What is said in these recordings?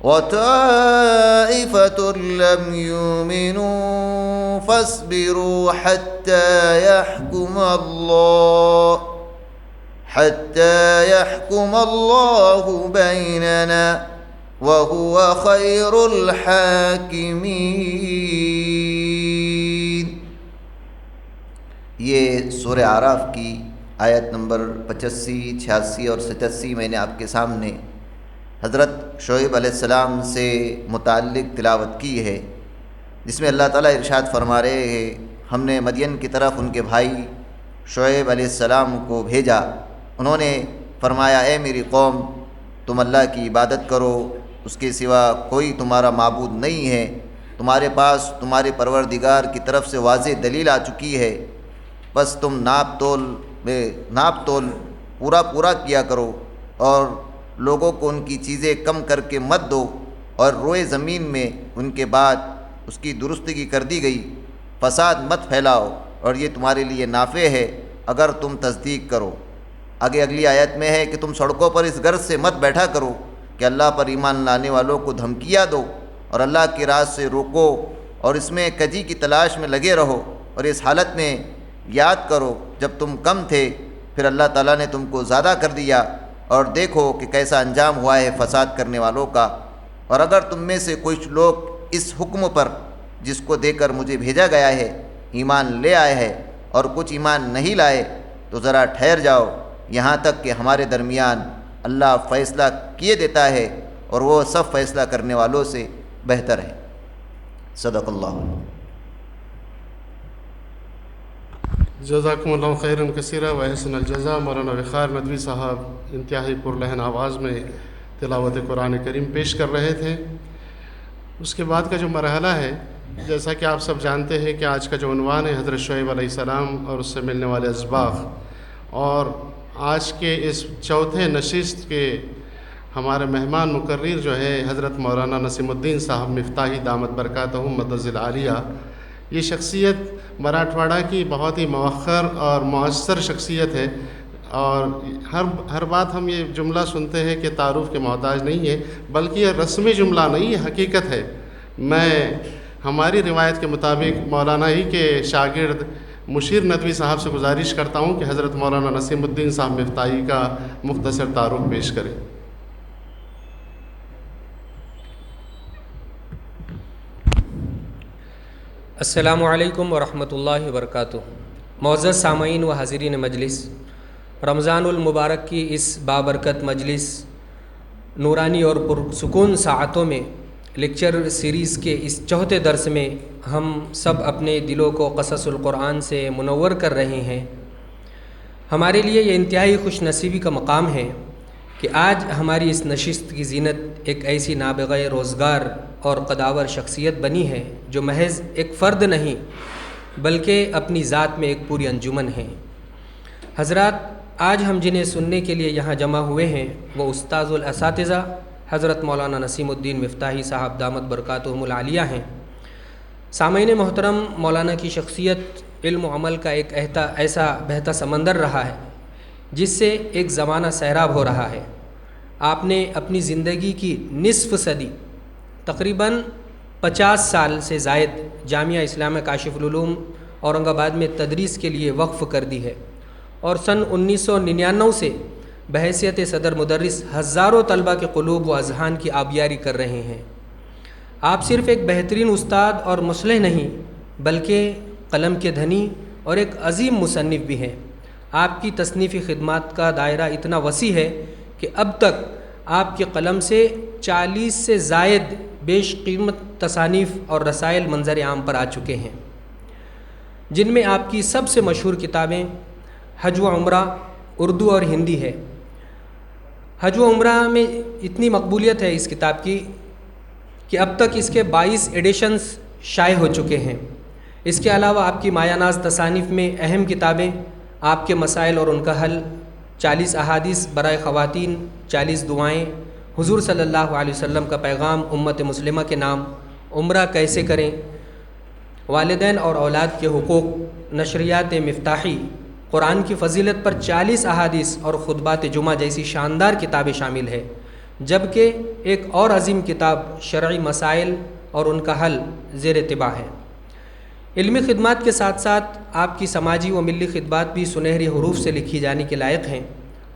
وطائفة لم يؤمنوا فاصبروا حتى يحكم الله بيننا وهو خير الحاکمین۔ یہ سورہ اعراف کی آیت نمبر 85، 86 اور 87 میں نے آپ کے سامنے حضرت شعیب علیہ السلام سے متعلق تلاوت کی ہے، جس میں اللہ تعالیٰ ارشاد فرما رہے ہیں ہم نے مدین کی طرف ان کے بھائی شعیب علیہ السلام کو بھیجا۔ انہوں نے فرمایا اے میری قوم، تم اللہ کی عبادت کرو، اس کے سوا کوئی تمہارا معبود نہیں ہے، تمہارے پاس تمہارے پروردگار کی طرف سے واضح دلیل آ چکی ہے، بس تم ناپ تول پورا کیا کرو اور لوگوں کو ان کی چیزیں کم کر کے مت دو، اور روئے زمین میں ان کے بعد اس کی درستگی کر دی گئی، فساد مت پھیلاؤ، اور یہ تمہارے لیے نافع ہے اگر تم تصدیق کرو۔ آگے اگلی آیت میں ہے کہ تم سڑکوں پر اس غرض سے مت بیٹھا کرو کہ اللہ پر ایمان لانے والوں کو دھمکیاں دو، اور اللہ کی راہ سے روکو، اور اس میں کجی کی تلاش میں لگے رہو، اور اس حالت میں یاد کرو جب تم کم تھے، پھر اللہ تعالیٰ نے تم کو زیادہ کر دیا، اور دیکھو کہ کیسا انجام ہوا ہے فساد کرنے والوں کا۔ اور اگر تم میں سے کچھ لوگ اس حکم پر جس کو دے کر مجھے بھیجا گیا ہے ایمان لے آئے ہیں اور کچھ ایمان نہیں لائے، تو ذرا ٹھہر جاؤ یہاں تک کہ ہمارے درمیان اللہ فیصلہ کیے دیتا ہے، اور وہ سب فیصلہ کرنے والوں سے بہتر ہے۔ صدق اللہ۔ جزاکم اللہ خیرا کثیرا و احسن الجزا۔ مولانا وقار ندوی صاحب انتہائی پرلحن آواز میں تلاوت قرآن کریم پیش کر رہے تھے۔ اس کے بعد کا جو مرحلہ ہے، جیسا کہ آپ سب جانتے ہیں کہ آج کا جو عنوان ہے حضرت شعیب علیہ السلام اور اس سے ملنے والے اسباق، اور آج کے اس چوتھے نشست کے ہمارے مہمان مقرر جو ہے حضرت مولانا نسیم الدین صاحب مفتاحی دامت برکاتہم مدظ العالیہ، یہ شخصیت مراٹھواڑہ کی بہت ہی مؤخر اور مؤثر شخصیت ہے، اور ہر بات ہم یہ جملہ سنتے ہیں کہ تعارف کے محتاج نہیں ہے، بلکہ یہ رسمی جملہ نہیں، یہ حقیقت ہے۔ میں ہماری روایت کے مطابق مولانا ہی کے شاگرد مشیر ندوی صاحب سے گزارش کرتا ہوں کہ حضرت مولانا نسیم الدین صاحب مفتاحی کا مختصر تعارف پیش کریں۔ السلام علیکم ورحمۃ اللہ وبرکاتہ۔ معزز سامعین و حاضرین مجلس، رمضان المبارک کی اس بابرکت مجلس، نورانی اور پرسکون ساعتوں میں لیکچر سیریز کے اس چوتھے درس میں ہم سب اپنے دلوں کو قصص القرآن سے منور کر رہے ہیں۔ ہمارے لیے یہ انتہائی خوش نصیبی کا مقام ہے کہ آج ہماری اس نشست کی زینت ایک ایسی نابغہ روزگار اور قداور شخصیت بنی ہے جو محض ایک فرد نہیں بلکہ اپنی ذات میں ایک پوری انجمن ہے۔ حضرات، آج ہم جنہیں سننے کے لیے یہاں جمع ہوئے ہیں وہ استاذ الاساتذہ حضرت مولانا نسیم الدین مفتاحی صاحب دامت برکاتہم العالیہ ہیں۔ سامعین محترم، مولانا کی شخصیت علم و عمل کا ایک ایسا بہتا سمندر رہا ہے جس سے ایک زمانہ سیراب ہو رہا ہے۔ آپ نے اپنی زندگی کی نصف صدی، تقریباً 50 سال سے زائد، جامعہ اسلامیہ کاشف العلوم اورنگ آباد میں تدریس کے لیے وقف کر دی ہے، اور سن 1999 سے بحیثیت صدر مدرس ہزاروں طلبہ کے قلوب و اذہان کی آبیاری کر رہے ہیں۔ آپ صرف ایک بہترین استاد اور مصلح نہیں بلکہ قلم کے دھنی اور ایک عظیم مصنف بھی ہیں۔ آپ کی تصنیفی خدمات کا دائرہ اتنا وسیع ہے کہ اب تک آپ کے قلم سے 40 سے زائد بیش قیمت تصانیف اور رسائل منظر عام پر آ چکے ہیں، جن میں آپ کی سب سے مشہور کتابیں حج و عمرہ اردو اور ہندی ہے۔ حج و عمرہ میں اتنی مقبولیت ہے اس کتاب کی کہ اب تک اس کے 22 ایڈیشنز شائع ہو چکے ہیں۔ اس کے علاوہ آپ کی مایہ ناز تصانیف میں اہم کتابیں آپ کے مسائل اور ان کا حل، 40 احادیث برائے خواتین، 40 دعائیں، حضور صلی اللہ علیہ وسلم کا پیغام امت مسلمہ کے نام، عمرہ کیسے کریں، والدین اور اولاد کے حقوق، نشریات مفتاحی، قرآن کی فضیلت پر 40 احادیث اور خطبات جمعہ جیسی شاندار کتابیں شامل ہے، جبکہ ایک اور عظیم کتاب شرعی مسائل اور ان کا حل زیر طباع ہے۔ علمی خدمات کے ساتھ ساتھ آپ کی سماجی و ملی خدمات بھی سنہری حروف سے لکھی جانے کے لائق ہیں۔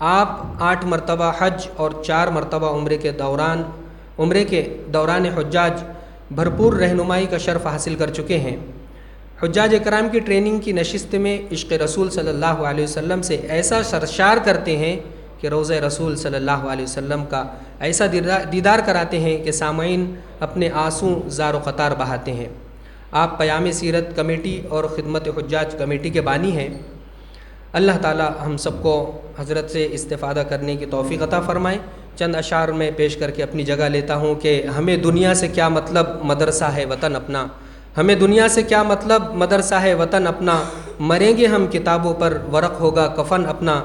آپ 8 مرتبہ حج اور 4 مرتبہ عمرے کے دوران حجاج بھرپور رہنمائی کا شرف حاصل کر چکے ہیں۔ حجاج اکرام کی ٹریننگ کی نشست میں عشق رسول صلی اللہ علیہ وسلم سے ایسا سرشار کرتے ہیں کہ روضہ رسول صلی اللہ علیہ وسلم کا ایسا دیدار کراتے ہیں کہ سامعین اپنے آنسو زار و قطار بہاتے ہیں۔ آپ پیام سیرت کمیٹی اور خدمت حجاج کمیٹی کے بانی ہیں۔ اللہ تعالی ہم سب کو حضرت سے استفادہ کرنے کی توفیق عطا فرمائے۔ چند اشعار میں پیش کر کے اپنی جگہ لیتا ہوں کہ ہمیں دنیا سے کیا مطلب، مدرسہ ہے وطن اپنا۔ ہمیں دنیا سے کیا مطلب، مدرسہ ہے وطن اپنا۔ مریں گے ہم کتابوں پر، ورق ہوگا کفن اپنا۔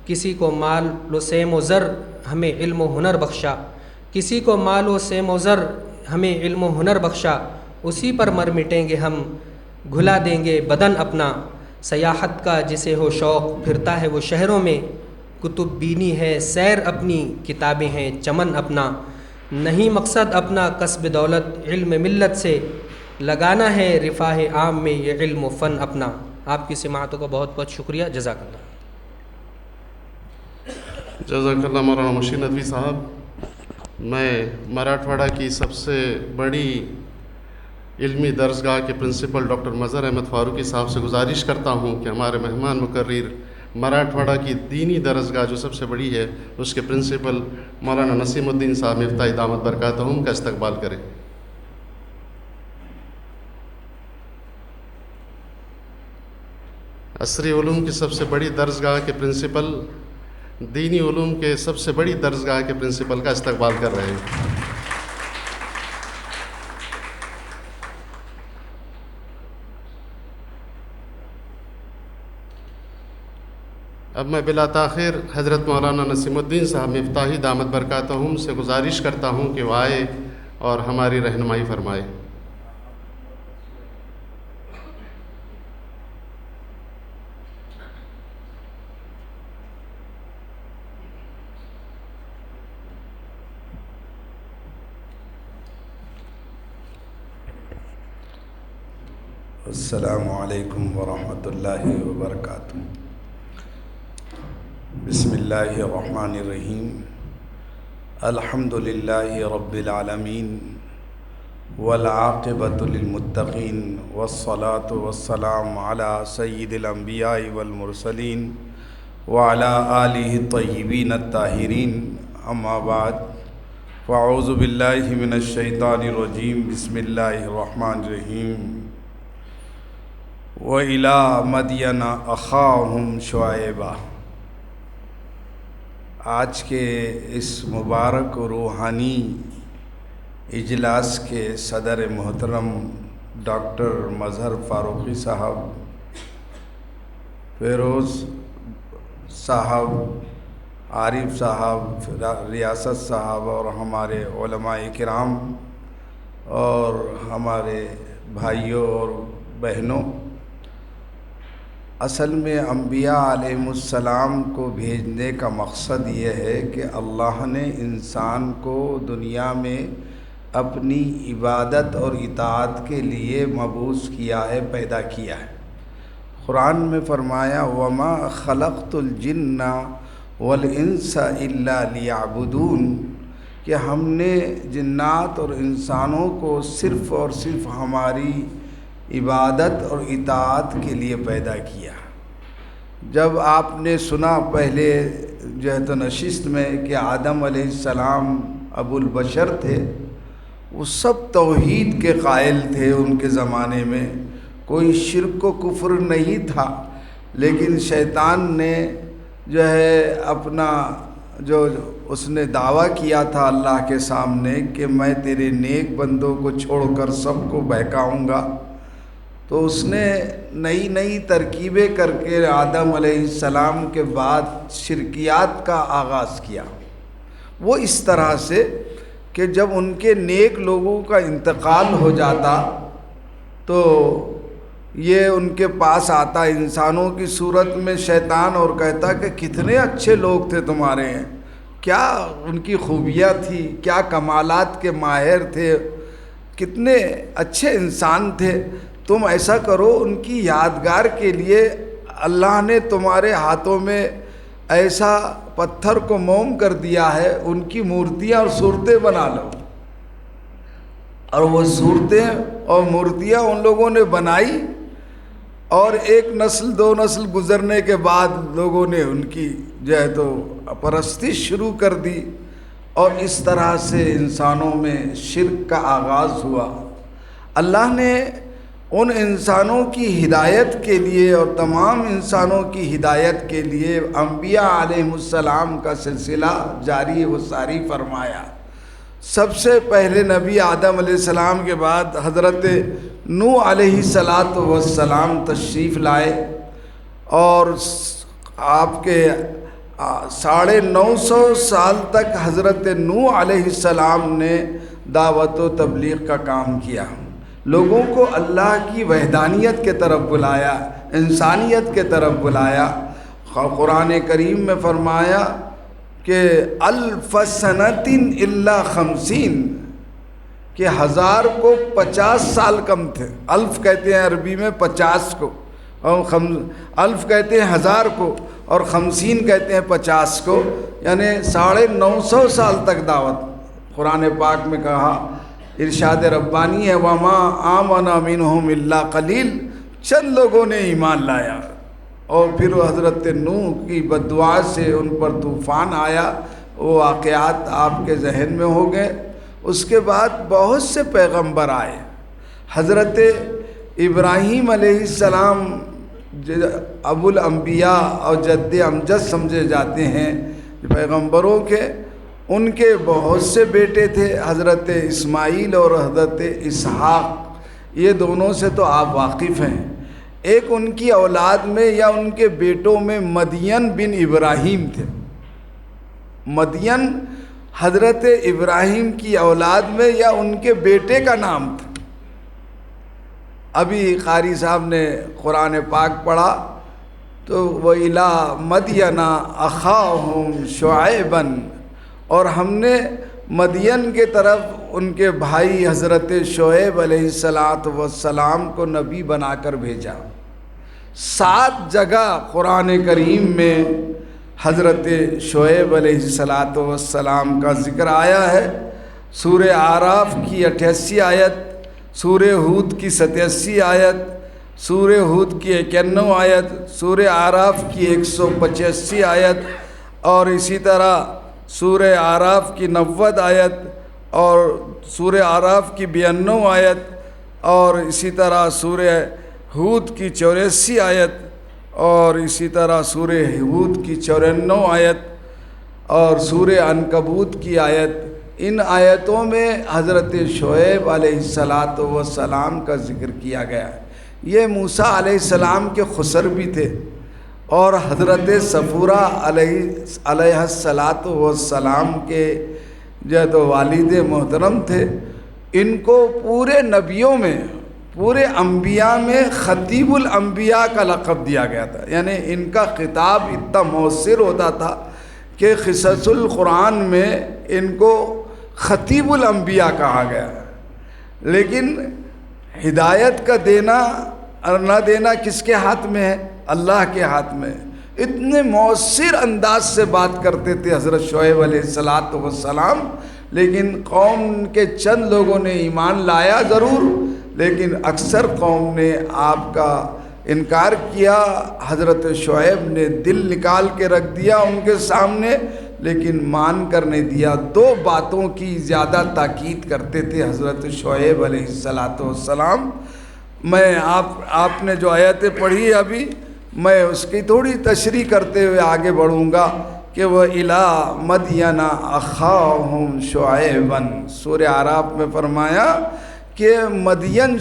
کسی کو مال و سیم و زر ہمیں علم و ہنر بخشا، کسی کو مال و سیم و زر ہمیں علم و ہنر بخشا، اسی پر مر مٹیں گے ہم، گھلا دیں گے بدن اپنا۔ سیاحت کا جسے ہو شوق پھرتا ہے وہ شہروں میں، کتب بینی ہے سیر اپنی، کتابیں ہیں چمن اپنا۔ نہیں مقصد اپنا کسب دولت، علم ملت سے لگانا ہے رفاہ عام میں یہ علم و فن اپنا۔ آپ کی سماعتوں کا بہت بہت شکریہ، جزاک اللہ۔ جزاک اللہ مولانا مشیر ندوی صاحب۔ میں مراٹھواڑہ کی سب سے بڑی علمی درسگاہ کے پرنسپل ڈاکٹر مظہر احمد فاروقی صاحب سے گزارش کرتا ہوں کہ ہمارے مہمان مقرر مراٹھواڑہ کی دینی درسگاہ جو سب سے بڑی ہے اس کے پرنسپل مولانا نسیم الدین صاحب مفتاحی دامت برکاتہم کا استقبال کریں۔ عصری علوم کی سب سے بڑی درسگاہ کے پرنسپل، دینی علوم کے سب سے بڑی درسگاہ کے پرنسپل کا استقبال کر رہے ہیں۔ اب میں بلا تاخیر حضرت مولانا نسیم الدین صاحب مفتاحی دامت برکاتہم سے گزارش کرتا ہوں کہ وہ آئے اور ہماری رہنمائی فرمائے۔ السلام علیکم ورحمۃ اللہ وبرکاتہ۔ بسم اللہ الرحمن الرحیم۔ الحمد للہ رب العالمین والعاقبۃ للمتقین والصلاة والسلام علی سید الانبیاء والمرسلین وعلی آلہ الطیبین الطاہرین، اما بعد فاعوذ باللہ من الشیطان الرجیم، بسم اللہ الرحمن الرحیم۔ وَإِلَىٰ مَدْيَنَ أَخَاهُمْ شُعَيْبًا۔ آج کے اس مبارک و روحانی اجلاس کے صدر محترم ڈاکٹر مظہر فاروقی صاحب، فیروز صاحب، عارف صاحب، ریاست صاحب اور ہمارے علماء کرام اور ہمارے بھائیوں اور بہنوں، اصل میں انبیاء علیہ السلام کو بھیجنے کا مقصد یہ ہے کہ اللہ نے انسان کو دنیا میں اپنی عبادت اور اطاعت کے لیے مبعوث کیا ہے، پیدا کیا ہے۔ قرآن میں فرمایا وَمَا خَلَقْتُ الْجِنَّ وَالْإِنسَ إِلَّا لِيَعْبُدُونَ، کہ ہم نے جنات اور انسانوں کو صرف اور صرف ہماری عبادت اور اطاعت کے لیے پیدا کیا۔ جب آپ نے سنا پہلے جو ہے تو نشست میں کہ آدم علیہ السلام ابو البشر تھے، وہ سب توحید کے قائل تھے، ان کے زمانے میں کوئی شرک و کفر نہیں تھا، لیکن شیطان نے جو ہے اپنا جو اس نے دعویٰ کیا تھا اللہ کے سامنے کہ میں تیرے نیک بندوں کو چھوڑ کر سب کو بہکاؤں گا، تو اس نے نئی نئی ترکیبیں کر کے آدم علیہ السلام کے بعد شرکیات کا آغاز کیا۔ وہ اس طرح سے کہ جب ان کے نیک لوگوں کا انتقال ہو جاتا تو یہ ان کے پاس آتا انسانوں کی صورت میں شیطان اور کہتا کہ کتنے اچھے لوگ تھے تمہارے ہیں، کیا ان کی خوبیاں تھی، کیا کمالات کے ماہر تھے، کتنے اچھے انسان تھے، تم ایسا کرو ان کی یادگار کے لیے اللہ نے تمہارے ہاتھوں میں ایسا پتھر کو موم کر دیا ہے، ان کی مورتیاں اور صورتیں بنا لو۔ اور وہ صورتیں اور مورتیاں ان لوگوں نے بنائی، اور ایک نسل دو نسل گزرنے کے بعد لوگوں نے ان کی جو ہے تو پرستش شروع کر دی، اور اس طرح سے انسانوں میں شرک کا آغاز ہوا۔ اللہ نے ان انسانوں کی ہدایت کے لیے اور تمام انسانوں کی ہدایت کے لیے انبیاء علیہ السلام کا سلسلہ جاری و ساری فرمایا۔ سب سے پہلے نبی آدم علیہ السلام کے بعد حضرت نوح علیہ السلام تشریف لائے، اور آپ کے 950 سال تک حضرت نوح علیہ السلام نے دعوت و تبلیغ کا کام کیا، لوگوں کو اللہ کی وحدانیت کے طرف بلایا، انسانیت کے طرف بلایا۔ قرآن کریم میں فرمایا کہ 1000 سنۃ الا 50، کہ 1000 کو 50 سال کم تھے۔ الف کہتے ہیں عربی میں 50 کو، اور الف کہتے ہیں 1000 کو، اور 50 کہتے ہیں 50 کو، یعنی 950 سال تک دعوت۔ قرآن پاک میں کہا، ارشاد ربانی ہے، وما آمن منہم الا قلیل، چند لوگوں نے ایمان لایا، اور پھر حضرت نوح کی بددعا سے ان پر طوفان آیا۔ وہ واقعات آپ کے ذہن میں ہو گئے۔ اس کے بعد بہت سے پیغمبر آئے۔ حضرت ابراہیم علیہ السلام ابو الانبیاء اور جد امجد سمجھے جاتے ہیں پیغمبروں کے، ان کے بہت سے بیٹے تھے، حضرت اسماعیل اور حضرت اسحاق، یہ دونوں سے تو آپ واقف ہیں۔ ایک ان کی اولاد میں یا ان کے بیٹوں میں مدین بن ابراہیم تھے۔ مدین حضرت ابراہیم کی اولاد میں یا ان کے بیٹے کا نام تھا۔ ابھی قاری صاحب نے قرآن پاک پڑھا تو وَإِلَىٰ مَدْيَنَ أَخَاهُمْ شُعَيْبًا، اور ہم نے مدین کے طرف ان کے بھائی حضرت شعیب علیہ السلام کو نبی بنا کر بھیجا۔ 7 جگہ قرآن کریم میں حضرت شعیب علیہ السلام کا ذکر آیا ہے۔ سورہ اعراف کی 88 آیت، سورہ ہود کی 87 آیت، سورہ ہود کی 91 آیت، سورہ اعراف کی 185 آیت، اور اسی طرح سورہ اعراف کی 90 آیت، اور سورہ اعراف کی 92 آیت، اور اسی طرح سورہ ہود کی 84 آیت، اور اسی طرح سورہ ہود کی 94 آیت، اور سورہ عنکبوت کی آیت۔ ان آیتوں میں حضرت شعیب علیہ السلام کا ذکر کیا گیا ہے۔ یہ موسیٰ علیہ السلام کے خسر بھی تھے، اور حضرت صفورہ علیہ السلام کے جو تو والد محترم تھے۔ ان کو پورے نبیوں میں، پورے انبیاء میں خطیب الانبیاء کا لقب دیا گیا تھا، یعنی ان کا خطاب اتنا مؤثر ہوتا تھا کہ قصص القرآن میں ان کو خطیب الانبیاء کہا گیا۔ لیکن ہدایت کا دینا اور نہ دینا کس کے ہاتھ میں ہے؟ اللہ کے ہاتھ میں۔ اتنے مؤثر انداز سے بات کرتے تھے حضرت شعیب علیہ السلام، لیکن قوم کے چند لوگوں نے ایمان لایا ضرور، لیکن اکثر قوم نے آپ کا انکار کیا۔ حضرت شعیب نے دل نکال کے رکھ دیا ان کے سامنے، لیکن مان کر نہیں دیا۔ 2 باتوں کی زیادہ تاکید کرتے تھے حضرت شعیب علیہ السلام۔ میں آپ نے جو آیتیں پڑھی ابھی، میں اس کی تھوڑی تشریح کرتے ہوئے آگے بڑھوں گا کہ وہ اِلیٰ مدین اخاہم شعیبا، سورہ اعراف میں فرمایا کہ مدین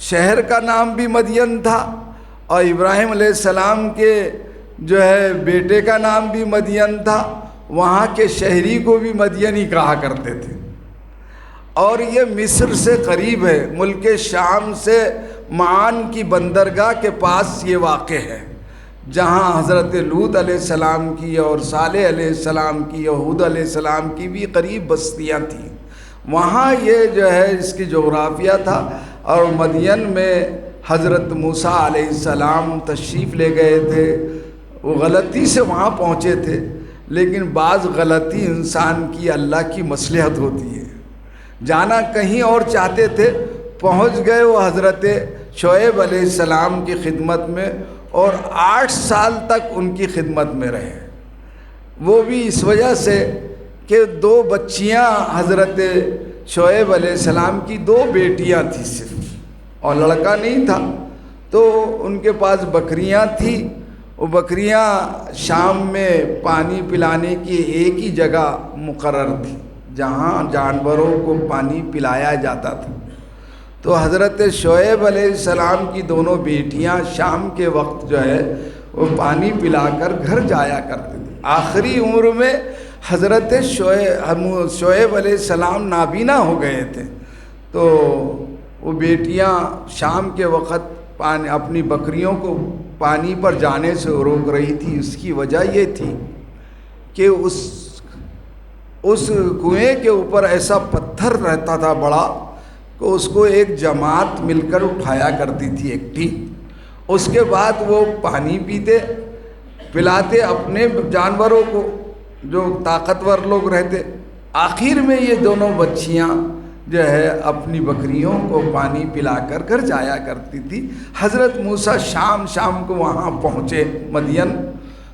شہر کا نام بھی مدین تھا، اور ابراہیم علیہ السلام کے جو ہے بیٹے کا نام بھی مدین تھا۔ وہاں کے شہری کو بھی مدین ہی کہا کرتے تھے، اور یہ مصر سے قریب ہے، ملک شام سے معان کی بندرگاہ کے پاس یہ واقع ہے، جہاں حضرت لوط علیہ السلام کی اور صالح علیہ السلام کی اور ہود علیہ السلام کی بھی قریب بستیاں تھیں۔ وہاں یہ جو ہے اس کی جغرافیہ تھا، اور مدین میں حضرت موسیٰ علیہ السلام تشریف لے گئے تھے، وہ غلطی سے وہاں پہنچے تھے، لیکن بعض غلطی انسان کی اللہ کی مصلحت ہوتی ہے، جانا کہیں اور چاہتے تھے، پہنچ گئے وہ حضرت شعیب علیہ السلام کی خدمت میں، اور 8 سال تک ان کی خدمت میں رہے۔ وہ بھی اس وجہ سے کہ 2 بچیاں حضرت شعیب علیہ السلام کی 2 بیٹیاں تھیں صرف، اور لڑکا نہیں تھا، تو ان کے پاس بکریاں تھیں۔ وہ بکریاں شام میں پانی پلانے کی ایک ہی جگہ مقرر تھی جہاں جانوروں کو پانی پلایا جاتا تھا۔ تو حضرت شعیب علیہ السلام کی 2 بیٹیاں شام کے وقت جو ہے وہ پانی پلا کر گھر جایا کرتے تھے۔ آخری عمر میں حضرت شعیب علیہ السلام نابینا ہو گئے تھے، تو وہ بیٹیاں شام کے وقت اپنی بکریوں کو پانی پر جانے سے روک رہی تھی۔ اس کی وجہ یہ تھی کہ اس کنویں کے اوپر ایسا پتھر رہتا تھا بڑا کہ اس کو ایک جماعت مل کر اٹھایا کرتی تھی، ایک ٹیم۔ اس کے بعد وہ پانی پیتے، پلاتے اپنے جانوروں کو جو طاقتور لوگ رہتے۔ آخر میں یہ دونوں بچیاں جو ہے اپنی بکریوں کو پانی پلا کر گھر جایا کرتی تھی۔ حضرت موسیٰ شام کو وہاں پہنچے مدین،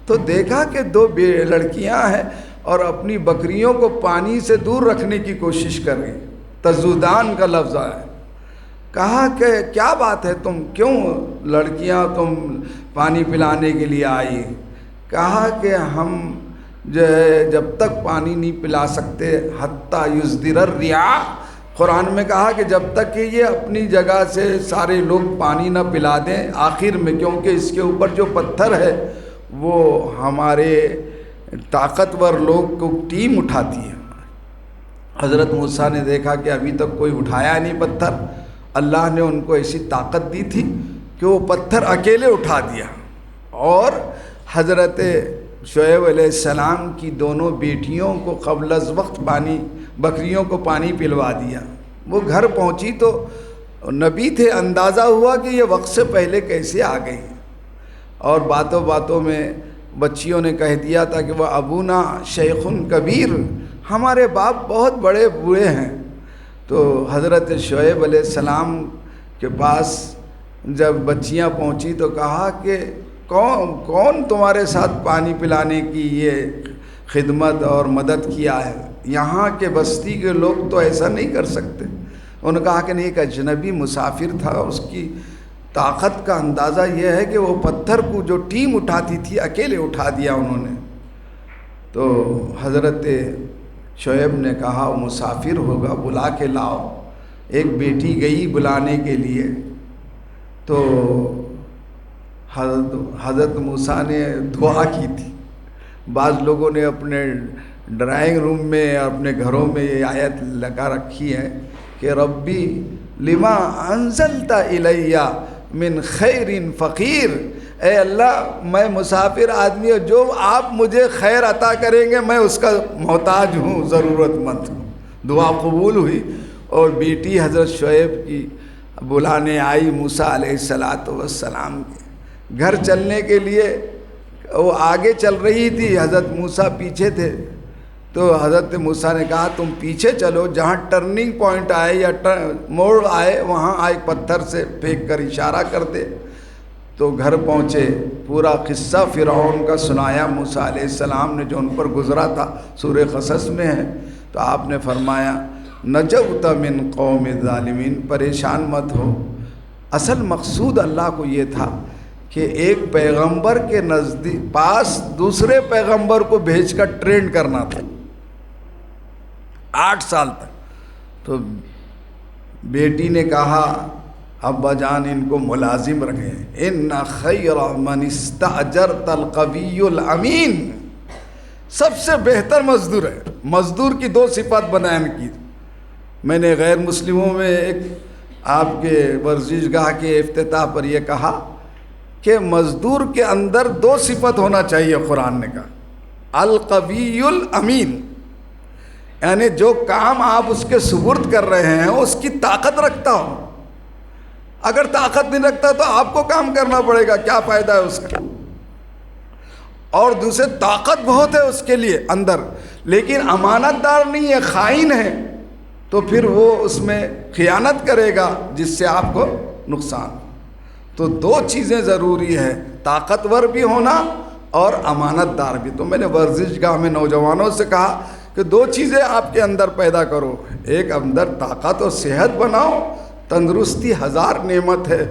تو دیکھا کہ 2 لڑکیاں ہیں اور اپنی بکریوں کو پانی سے دور رکھنے کی کوشش کر رہی۔ تزودان کا لفظ ہے۔ کہا کہ کیا بات ہے، تم کیوں لڑکیاں تم پانی پلانے کے لیے آئی؟ کہا کہ ہم جو ہے جب تک پانی نہیں پلا سکتے حتیٰ یصدر الرعاء، قرآن میں کہا کہ جب تک کہ یہ اپنی جگہ سے سارے لوگ پانی نہ پلا دیں، آخر میں کیونکہ اس کے اوپر جو پتھر ہے وہ ہمارے طاقتور لوگ کو ٹیم اٹھاتی ہے۔ حضرت موسیٰ نے دیکھا کہ ابھی تک کوئی اٹھایا نہیں پتھر، اللہ نے ان کو ایسی طاقت دی تھی کہ وہ پتھر اکیلے اٹھا دیا، اور حضرت شعیب علیہ السلام کی 2 بیٹیوں کو قبل از وقت بکریوں کو پانی پلوا دیا۔ وہ گھر پہنچی تو نبی تھے، اندازہ ہوا کہ یہ وقت سے پہلے کیسے آ گئی، اور باتوں میں بچیوں نے کہہ دیا تھا کہ وہ ابونا شیخ کبیر، ہمارے باپ بہت بڑے بوڑھے ہیں۔ تو حضرت شعیب علیہ السلام کے پاس جب بچیاں پہنچی تو کہا کہ کون تمہارے ساتھ پانی پلانے کی یہ خدمت اور مدد کیا ہے؟ یہاں کے بستی کے لوگ تو ایسا نہیں کر سکتے۔ انہوں نے کہا کہ نہیں، ایک اجنبی مسافر تھا، اس کی طاقت کا اندازہ یہ ہے کہ وہ پتھر کو جو ٹیم اٹھاتی تھی اکیلے اٹھا دیا انہوں نے۔ تو حضرت شعیب نے کہا وہ مسافر ہوگا، بلا کے لاؤ۔ ایک بیٹی گئی بلانے کے لیے، تو حضرت موسیٰ نے دعا کی تھی۔ بعض لوگوں نے اپنے ڈرائنگ روم میں اپنے گھروں میں یہ آیت لگا رکھی ہے کہ ربی لما انزلت الی من خیر فقیر، اے اللہ میں مسافر آدمی ہوں، جو آپ مجھے خیر عطا کریں گے میں اس کا محتاج ہوں، ضرورت مند ہوں۔ دعا قبول ہوئی، اور بیٹی حضرت شعیب کی بلانے آئی موسیٰ علیہ السلام کے گھر چلنے کے لیے۔ وہ آگے چل رہی تھی، حضرت موسیٰ پیچھے تھے، تو حضرت موسیٰ نے کہا تم پیچھے چلو، جہاں ٹرننگ پوائنٹ آئے یا موڑ آئے وہاں ایک پتھر سے پھینک کر اشارہ کر دے۔ تو گھر پہنچے، پورا قصہ فرعون کا سنایا موسیٰ علیہ السلام نے جو ان پر گزرا تھا، سورہ قصص میں ہے۔ تو آپ نے فرمایا نجوت من قوم الظالمین، پریشان مت ہو۔ اصل مقصود اللہ کو یہ تھا کہ ایک پیغمبر کے پاس دوسرے پیغمبر کو بھیج کر ٹرین کرنا تھا 8 سال تک۔ تو بیٹی نے کہا ابا جان ان کو ملازم رکھیں، ان خیر من استاجرت القوی الامین، سب سے بہتر مزدور ہے۔ مزدور کی 2 صفات بیان کی۔ میں نے غیر مسلموں میں ایک آپ کے ورزش گاہ کے افتتاح پر یہ کہا کہ مزدور کے اندر 2 صفت ہونا چاہیے. قرآن نے کہا القوی الامین، یعنی جو کام آپ اس کے سپرد کر رہے ہیں اس کی طاقت رکھتا ہو. اگر طاقت نہیں رکھتا تو آپ کو کام کرنا پڑے گا، کیا فائدہ ہے اس کا. اور دوسرے طاقت بہت ہے اس کے لیے اندر، لیکن امانت دار نہیں ہے، خائن ہے، تو پھر وہ اس میں خیانت کرے گا جس سے آپ کو نقصان. تو 2 چیزیں ضروری ہے، طاقتور بھی ہونا اور امانت دار بھی. تو میں نے ورزش گاہ میں نوجوانوں سے کہا کہ 2 چیزیں آپ کے اندر پیدا کرو، ایک اندر طاقت اور صحت بناؤ. تندرستی 1000 نعمت ہے،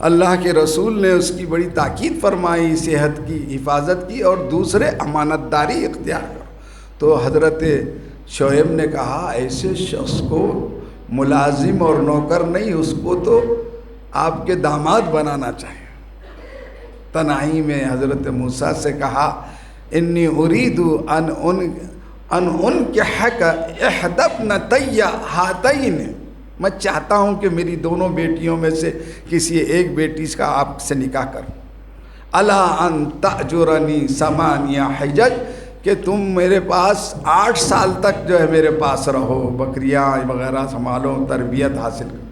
اللہ کے رسول نے اس کی بڑی تاکید فرمائی، صحت کی حفاظت کی. اور دوسرے امانت داری اختیار کرو. تو حضرت شعیب نے کہا ایسے شخص کو ملازم اور نوکر نہیں، اس کو تو آپ کے داماد بنانا چاہیے. تنہائی میں حضرت موسیٰ سے کہا انی ارید ان انکحک احدی ابنتی ہاتین، میں چاہتا ہوں کہ میری دونوں بیٹیوں میں سے کسی ایک بیٹی کا آپ سے نکاح کروں. الا ان تأجرنی 8 حجج، کہ تم میرے پاس 8 سال تک جو ہے میرے پاس رہو، بکریاں وغیرہ سنبھالو، تربیت حاصل کرو.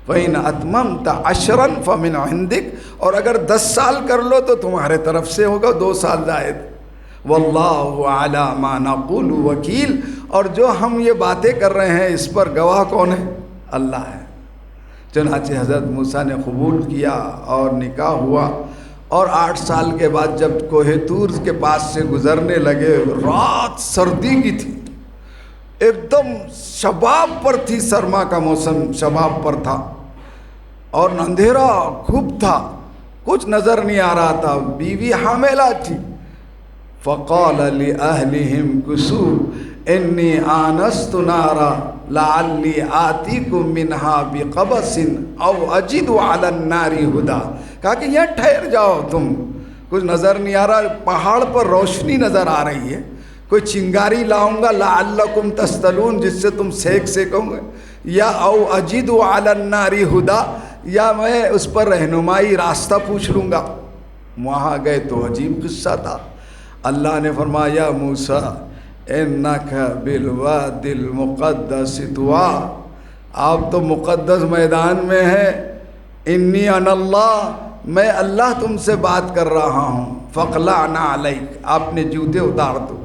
فَإِنْ أَتْمَمْتَ عَشْرًا فَمِنْ عِنْدِكَ، اور اگر 10 سال کر لو تو تمہارے طرف سے ہوگا 2 سال زائد. وَاللَّهُ عَلَى مَا نَقُولُ وَكِيلٌ، اور جو ہم یہ باتیں کر رہے ہیں اس پر گواہ کون ہے؟ اللہ ہے. چنانچہ حضرت موسیٰ نے قبول کیا اور نکاح ہوا. اور 8 سال کے بعد جب کوہ طور کے پاس سے گزرنے لگے، رات سردی کی تھی، ایک دم شباب پر تھی، سرما کا موسم شباب پر تھا، اور اندھیرا خوب تھا، کچھ نظر نہیں آ رہا تھا. بیوی حاملہ تھی. فقال لأہلہم کسوا انی آنست نارا لعلی آتیکم منہا بقبس او اجد علی النار ہدی، کہا کہ یہاں ٹھہر جاؤ، تم کچھ نظر نہیں آ رہا، پہاڑ پر روشنی نظر آ رہی ہے، کوئی چنگاری لاؤں گا لعلکم تستلون، جس سے تم سیکو گے، یا او اجد علی النار ہدی، یا میں اس پر رہنمائی راستہ پوچھ لوں گا. وہاں گئے تو عجیب قصہ تھا. اللہ نے فرمایا موسیٰ انک بالوادی المقدس طویٰ، آپ تو مقدس میدان میں ہیں. انی انا اللہ، میں اللہ تم سے بات کر رہا ہوں. فاقلعنا علیک، آپ نے جوتے اتار دو.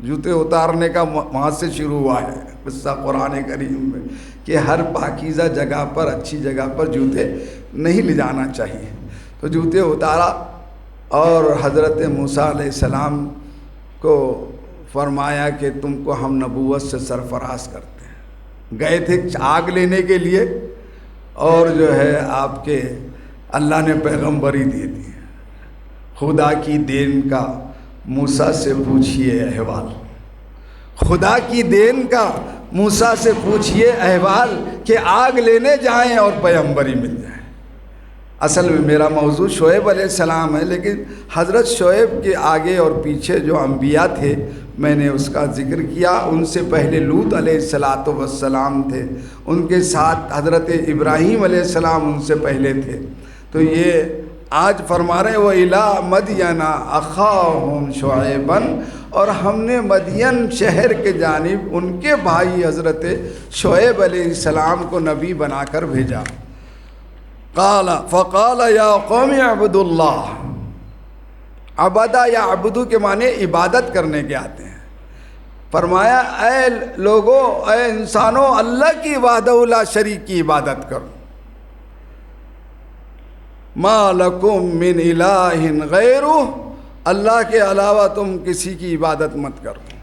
جوتے اتارنے کا وہاں سے شروع ہوا ہے قصہ قرآن کریم میں، کہ ہر پاکیزہ جگہ پر، اچھی جگہ پر جوتے نہیں لے جانا چاہیے. تو جوتے اتارا اور حضرت موسیٰ علیہ السلام کو فرمایا کہ تم کو ہم نبوت سے سرفراز کرتے ہیں. گئے تھے آگ لینے کے لیے، اور جو ہے آپ کے اللہ نے پیغمبری دے دی. خدا کی دین کا موسیٰ سے پوچھئے احوال، خدا کی دین کا موسیٰ سے پوچھئے احوال، کہ آگ لینے جائیں اور پیغمبری مل جائے. اصل میں میرا موضوع شعیب علیہ السلام ہے، لیکن حضرت شعیب کے آگے اور پیچھے جو انبیاء تھے میں نے اس کا ذکر کیا. ان سے پہلے لوط علیہ السلام تھے، ان کے ساتھ حضرت ابراہیم علیہ السلام ان سے پہلے تھے. تو یہ آج فرما رہے وہ اِلیٰ مدین اخاہم شعیبا، اور ہم نے مدین شہر کے جانب ان کے بھائی حضرت شعیب علیہ السلام کو نبی بنا کر بھیجا. فقال یا قوم اعبدوا اللہ، عبدہ یا عبدو کے معنی عبادت کرنے کے آتے ہیں. فرمایا اے لوگو، اے انسانوں، اللہ کی وحدہ لا شریک کی عبادت کرو. ما لکم من الہ غیرہ، اللہ کے علاوہ تم کسی کی عبادت مت کرو.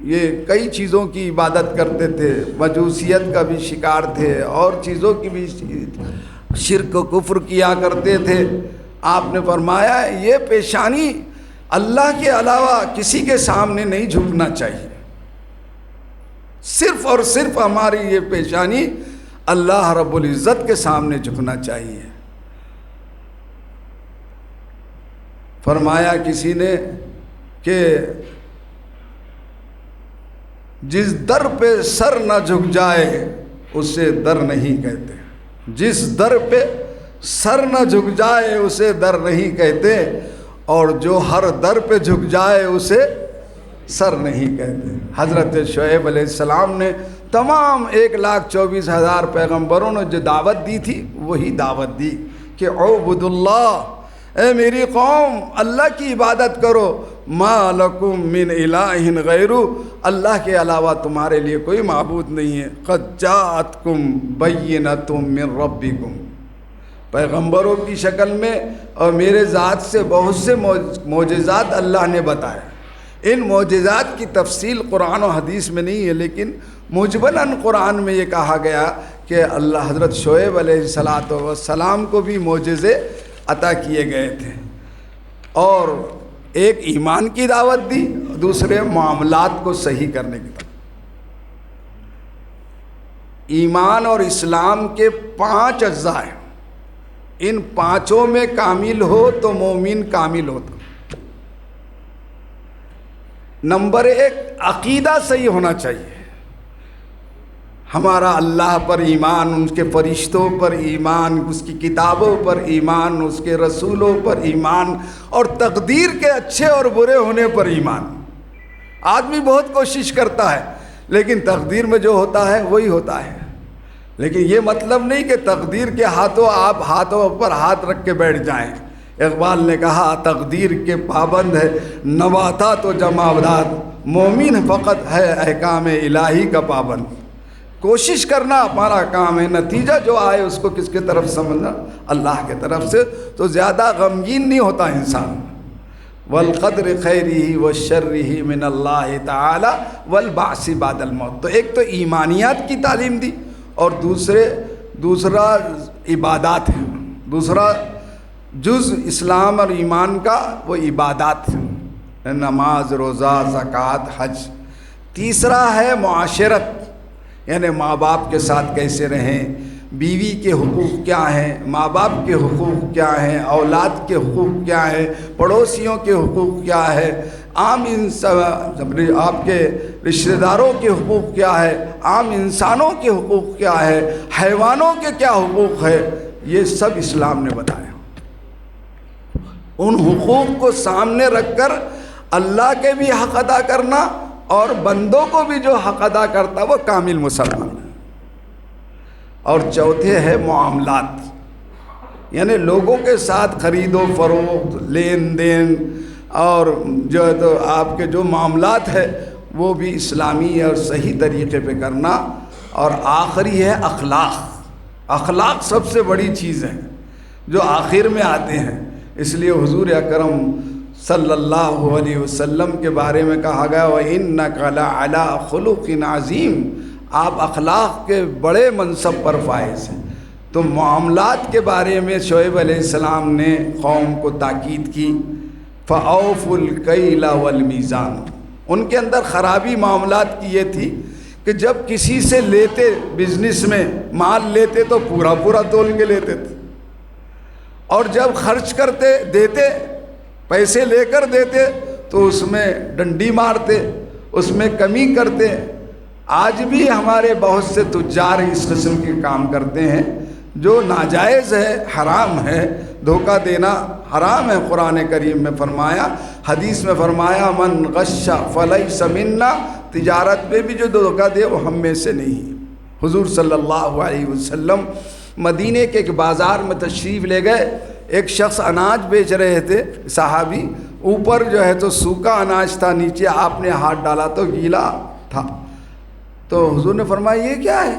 یہ کئی چیزوں کی عبادت کرتے تھے، مجوسیت کا بھی شکار تھے، اور چیزوں کی بھی شرک و کفر کیا کرتے تھے. آپ نے فرمایا یہ پیشانی اللہ کے علاوہ کسی کے سامنے نہیں جھکنا چاہیے، صرف اور صرف ہماری یہ پیشانی اللہ رب العزت کے سامنے جھکنا چاہیے. فرمایا کسی نے کہ جس در پہ سر نہ جھک جائے اسے در نہیں کہتے، جس در پہ سر نہ جھک جائے اسے در نہیں کہتے، اور جو ہر در پہ جھک جائے اسے سر نہیں کہتے۔ حضرت شعیب علیہ السلام نے تمام 1,24,000 پیغمبروں نے جو دعوت دی تھی وہی دعوت دی کہ اعبدوا اللہ، اے میری قوم اللہ کی عبادت کرو، ما لکم من الہ غیرہ، اللہ کے علاوہ تمہارے لیے کوئی معبود نہیں ہے، قد جاءتکم بینۃ من ربکم، پیغمبروں کی شکل میں اور میرے ذات سے بہت سے معجزات اللہ نے بتائے۔ ان معجزات کی تفصیل قرآن و حدیث میں نہیں ہے، لیکن مجملاً قرآن میں یہ کہا گیا کہ اللہ حضرت شعیب علیہ السلام کو بھی معجزے عطا کیے گئے تھے، اور ایک ایمان کی دعوت دی، دوسرے معاملات کو صحیح کرنے کی دعوت۔ ایمان اور اسلام کے 5 اجزاء ہیں، ان 5 میں کامل ہو تو مومن کامل ہوتا۔ نمبر 1 عقیدہ صحیح ہونا چاہیے، ہمارا اللہ پر ایمان، ان کے فرشتوں پر ایمان، اس کی کتابوں پر ایمان، اس کے رسولوں پر ایمان، اور تقدیر کے اچھے اور برے ہونے پر ایمان۔ آدمی بہت کوشش کرتا ہے لیکن تقدیر میں جو ہوتا ہے وہی ہوتا ہے، لیکن یہ مطلب نہیں کہ تقدیر کے ہاتھوں آپ ہاتھوں پر ہاتھ رکھ کے بیٹھ جائیں۔ اقبال نے کہا تقدیر کے پابند ہے نباتات و جمادات، مومن فقط ہے احکام الہی کا پابند۔ کوشش کرنا ہمارا کام ہے، نتیجہ جو آئے اس کو کس کے طرف سمجھنا، اللہ کے طرف سے، تو زیادہ غمگین نہیں ہوتا انسان۔ والقدر خیرہ وشرہ من اللہ تعالی والبعث بعد الموت۔ تو ایک تو ایمانیات کی تعلیم دی، اور دوسرا عبادات ہے، دوسرا جز اسلام اور ایمان کا وہ عبادات ہے، نماز، روزہ، زکوٰۃ، حج۔ تیسرا ہے معاشرت، یعنی ماں باپ کے ساتھ کیسے رہیں، بیوی کے حقوق کیا ہیں، ماں باپ کے حقوق کیا ہیں، اولاد کے حقوق کیا ہیں، پڑوسیوں کے حقوق کیا ہے، عام آپ کے رشتہ داروں کے حقوق کیا ہے، عام انسانوں کے حقوق کیا ہے، حیوانوں کے کیا حقوق ہے، یہ سب اسلام نے بتایا۔ ان حقوق کو سامنے رکھ کر اللہ کے بھی حق ادا کرنا، اور بندوں کو بھی جو حق ادا کرتا وہ کامل مسلمان ہے۔ اور چوتھے ہے معاملات، یعنی لوگوں کے ساتھ خرید و فروخت، لین دین، اور جو ہے تو آپ کے جو معاملات ہے وہ بھی اسلامی اور صحیح طریقے پہ کرنا۔ اور آخری ہے اخلاق۔ اخلاق سب سے بڑی چیز ہے جو آخر میں آتے ہیں، اس لیے حضور اکرم صلی اللہ علیہ وسلم کے بارے میں کہا گیا وَإِنَّكَ لَعَلَىٰ خُلُقٍ عَظِيمٍ، آپ اخلاق کے بڑے منصب پر فائز ہیں۔ تو معاملات کے بارے میں شعیب علیہ السلام نے قوم کو تاکید کی، فَأَوْفُوا الْكَيْلَ وَالْمِيزَانَ۔ ان کے اندر خرابی معاملات کی یہ تھی کہ جب کسی سے لیتے، بزنس میں مال لیتے تو پورا پورا تول کے لیتے تھے، اور جب خرچ کرتے دیتے، پیسے لے کر دیتے تو اس میں ڈنڈی مارتے، اس میں کمی کرتے۔ آج بھی ہمارے بہت سے تجار اس قسم کے کام کرتے ہیں جو ناجائز ہے، حرام ہے، دھوکہ دینا حرام ہے۔ قرآن کریم میں فرمایا، حدیث میں فرمایا من غش فلیس منا، تجارت میں بھی جو دھوکہ دے وہ ہم میں سے نہیں۔ حضور صلی اللہ علیہ وسلم مدینے کے ایک بازار میں تشریف لے گئے، ایک شخص اناج بیچ رہے تھے، صحابی، اوپر جو ہے تو سوکھا اناج تھا، نیچے آپ نے ہاتھ ڈالا تو گیلا تھا۔ تو حضور نے فرمایا یہ کیا ہے؟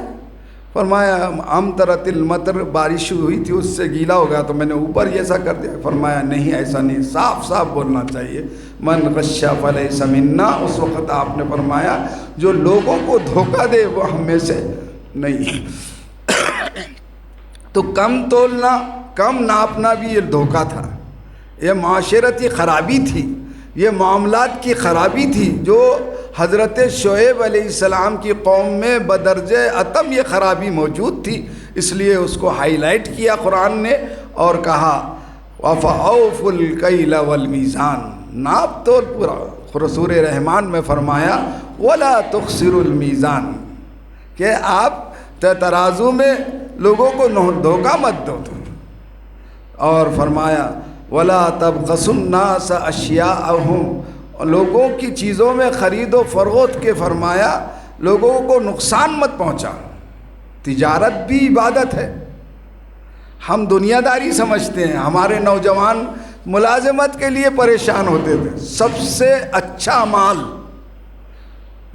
فرمایا امطرت المطر، بارش ہوئی تھی اس سے گیلا ہو گیا تو میں نے اوپر ایسا کر دیا۔ فرمایا نہیں، ایسا نہیں، صاف صاف بولنا چاہیے، من غش فلیس منا۔ اس وقت آپ نے فرمایا جو لوگوں کو دھوکہ دے وہ ہم میں سے نہیں۔ تو کم تولنا، کم ناپنا بھی یہ دھوکہ تھا، یہ معاشرتی خرابی تھی، یہ معاملات کی خرابی تھی جو حضرت شعیب علیہ السلام کی قوم میں بدرجہ اتم یہ خرابی موجود تھی، اس لیے اس کو ہائی لائٹ کیا قرآن نے اور کہا وَفَأَوْفُوا الْكَيْلَ وَالْمِيزَانَ، ناپ تول پورا۔ سورہ رحمان میں فرمایا وَلَا تُخْسِرُوا الْمِيزَانَ، کہ آپ ترازو میں لوگوں کو دھوکہ مت دو تم. اور فرمایا ولا تبخسوا الناس اشیاءہم، لوگوں کی چیزوں میں خرید و فروخت کے فرمایا لوگوں کو نقصان مت پہنچا. تجارت بھی عبادت ہے. ہم دنیا داری سمجھتے ہیں. ہمارے نوجوان ملازمت کے لیے پریشان ہوتے تھے. سب سے اچھا مال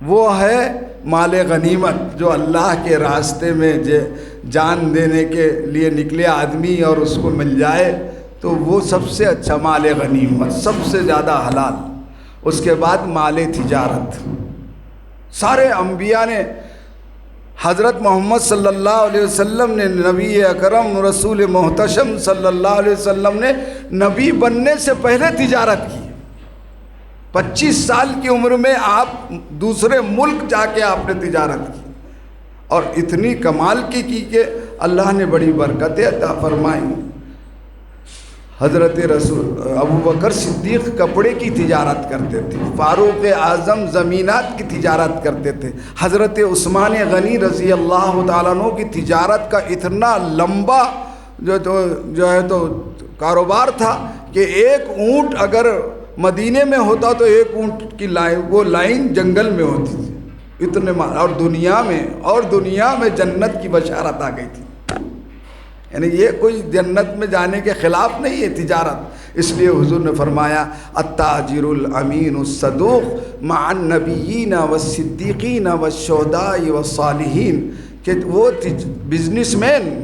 وہ ہے مال غنیمت، جو اللہ کے راستے میں جان دینے کے لیے نکلے آدمی اور اس کو مل جائے تو وہ سب سے اچھا مال غنیمت، سب سے زیادہ حلال. اس کے بعد مال تجارت. سارے انبیاء نے، حضرت محمد صلی اللہ علیہ وسلم نے، نبی اکرم رسول محتشم صلی اللہ علیہ وسلم نے نبی بننے سے پہلے تجارت کی. 25 سال کی عمر میں آپ دوسرے ملک جا کے آپ نے تجارت کی اور اتنی کمال کی کہ اللہ نے بڑی برکتیں عطا فرمائی. حضرت رسول ابو بکر صدیق کپڑے کی تجارت کرتے تھے. فاروق اعظم زمینات کی تجارت کرتے تھے. حضرت عثمان غنی رضی اللہ تعالیٰ عنہ کی تجارت کا اتنا لمبا جو ہے تو کاروبار تھا کہ ایک اونٹ اگر مدینے میں ہوتا تو ایک اونٹ کی لائن جنگل میں ہوتی تھی. اتنے اور دنیا میں جنت کی بشارت آ گئی تھی. یعنی یہ کوئی جنت میں جانے کے خلاف نہیں ہے تجارت. اس لیے حضور نے فرمایا التاجر الامین الصدوق مع النبیین والصدیقین والشہداء والصالحین، کہ وہ بزنس مین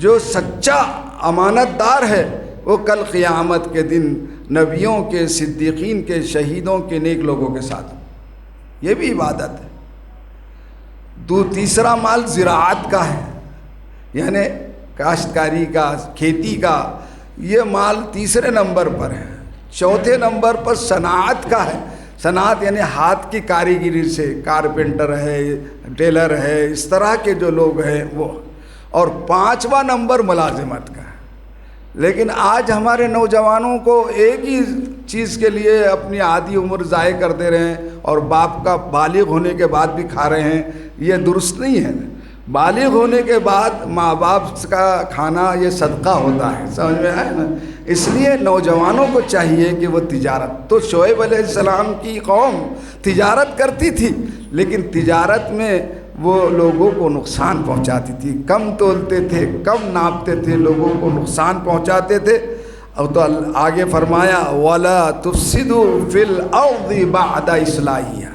جو سچا امانت دار ہے وہ کل قیامت کے دن نبیوں کے، صدیقین کے، شہیدوں کے، نیک لوگوں کے ساتھ. یہ بھی عبادت ہے. تیسرا مال زراعت کا ہے، یعنی کاشتکاری کا، کھیتی کا. یہ مال تیسرے نمبر پر ہے. چوتھے نمبر پر صنعت کا ہے. صنعت یعنی ہاتھ کی کاریگری سے، کارپینٹر ہے، ٹیلر ہے، اس طرح کے جو لوگ ہیں وہ. اور 5واں نمبر ملازمت کا ہے. لیکن آج ہمارے نوجوانوں کو ایک ہی چیز کے لیے اپنی آدھی عمر ضائع کر دے رہے ہیں اور باپ کا بالغ ہونے کے بعد بھی کھا رہے ہیں. یہ درست نہیں ہے. بالغ ہونے کے بعد ماں باپ کا کھانا یہ صدقہ ہوتا ہے. سمجھ میں آئے نا؟ اس لیے نوجوانوں کو چاہیے کہ وہ تجارت. تو شعیب علیہ السلام کی قوم تجارت کرتی تھی، لیکن تجارت میں وہ لوگوں کو نقصان پہنچاتی تھی. کم تولتے تھے، کم ناپتے تھے، لوگوں کو نقصان پہنچاتے تھے. اور تو آگے فرمایا وَلَا تُفْسِدُوا فِي الْأَرْضِ بَعْدَ إِصْلَاحِهَا،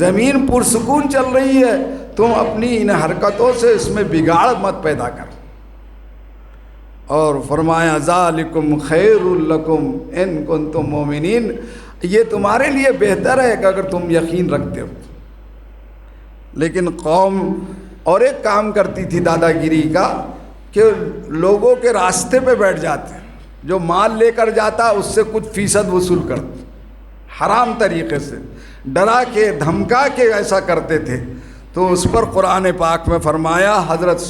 زمین پرسکون چل رہی ہے، تم اپنی ان حرکتوں سے اس میں بگاڑ مت پیدا کر. اور فرمایا ذَلِكُمْ خَيْرٌ لَكُمْ إِن كُنتُم مُؤْمِنِينَ، یہ تمہارے لیے بہتر ہے کہ اگر تم یقین رکھتے ہو. لیکن قوم اور ایک کام کرتی تھی دادا گیری کا، کہ لوگوں کے راستے پہ بیٹھ جاتے، جو مال لے کر جاتا اس سے کچھ فیصد وصول کرتے، حرام طریقے سے ڈرا کے دھمکا کے ایسا کرتے تھے. تو اس پر قرآن پاک میں فرمایا، حضرت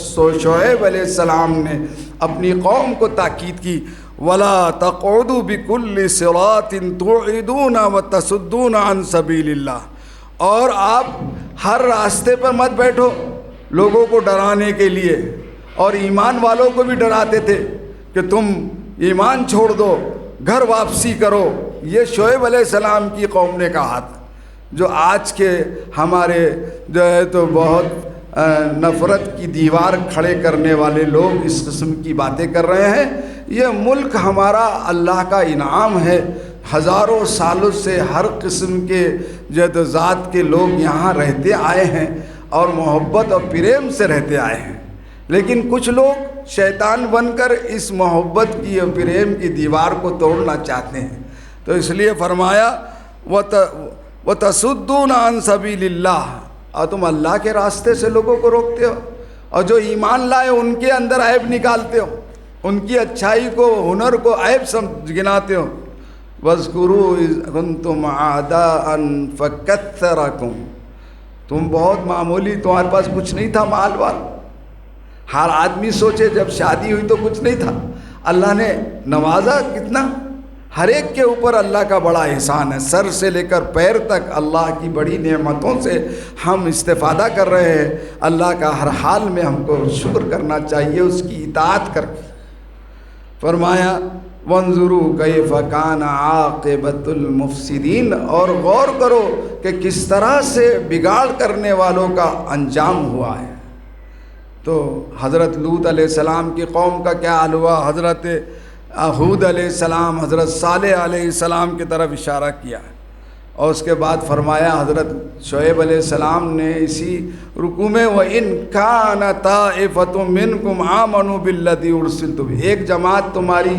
شعیب علیہ السلام نے اپنی قوم کو تاکید کی وَلَا تَقْعُدُوا بِكُلِّ صِرَاطٍ تُوعِدُونَ وَتَصُدُّونَ عَن سَبِيلِ اللَّهِ، اور آپ ہر راستے پر مت بیٹھو لوگوں کو ڈرانے کے لیے. اور ایمان والوں کو بھی ڈراتے تھے کہ تم ایمان چھوڑ دو، گھر واپسی کرو. یہ شعیب علیہ السلام کی قوم نے کہا تھا. جو آج کے ہمارے جو ہے تو بہت نفرت کی دیوار کھڑے کرنے والے لوگ اس قسم کی باتیں کر رہے ہیں. یہ ملک ہمارا اللہ کا انعام ہے. ہزاروں سالوں سے ہر قسم کے جو ہے تو ذات کے لوگ یہاں رہتے آئے ہیں اور محبت اور پریم سے رہتے آئے ہیں. لیکن کچھ لوگ شیطان بن کر اس محبت کی اور پریم کی دیوار کو توڑنا چاہتے ہیں. تو اس لیے فرمایا وَتَصُدُّونَ عَن سَبِيلِ اللَّهِ، اور تم اللہ کے راستے سے لوگوں کو روکتے ہو، اور جو ایمان لائے ان کے اندر عیب نکالتے ہو، ان کی اچھائی کو، ہنر کو عیب گناتے ہو. وَاذْكُرُوا إِذْ كُنْتُمْ أَعْدَاءً فَكَثَّرَكُمْ، تم بہت معمولی، تمہارے پاس کچھ نہیں تھا مال وال. ہر آدمی سوچے جب شادی ہوئی تو کچھ نہیں تھا، اللہ نے نوازا کتنا. ہر ایک کے اوپر اللہ کا بڑا احسان ہے، سر سے لے کر پیر تک اللہ کی بڑی نعمتوں سے ہم استفادہ کر رہے ہیں۔ اللہ کا ہر حال میں ہم کو شکر کرنا چاہیے، اس کی اطاعت کر کے۔ فرمایا وانظروا کیف کان عاقبۃ المفسدین، اور غور کرو کہ کس طرح سے بگاڑ کرنے والوں کا انجام ہوا ہے۔ تو حضرت لوط علیہ السلام کی قوم کا کیا حال ہوا، حضرت ہود علیہ السلام، حضرت صالح علیہ السلام کی طرف اشارہ کیا، اور اس کے بعد فرمایا حضرت شعیب علیہ السلام نے اسی رکوع میں وَإِن كَانَ طَائِفَةٌ مِّنكُمْ آمَنُوا بِالَّذِي أُرْسِلْتُ بِهِ، ایک جماعت تمہاری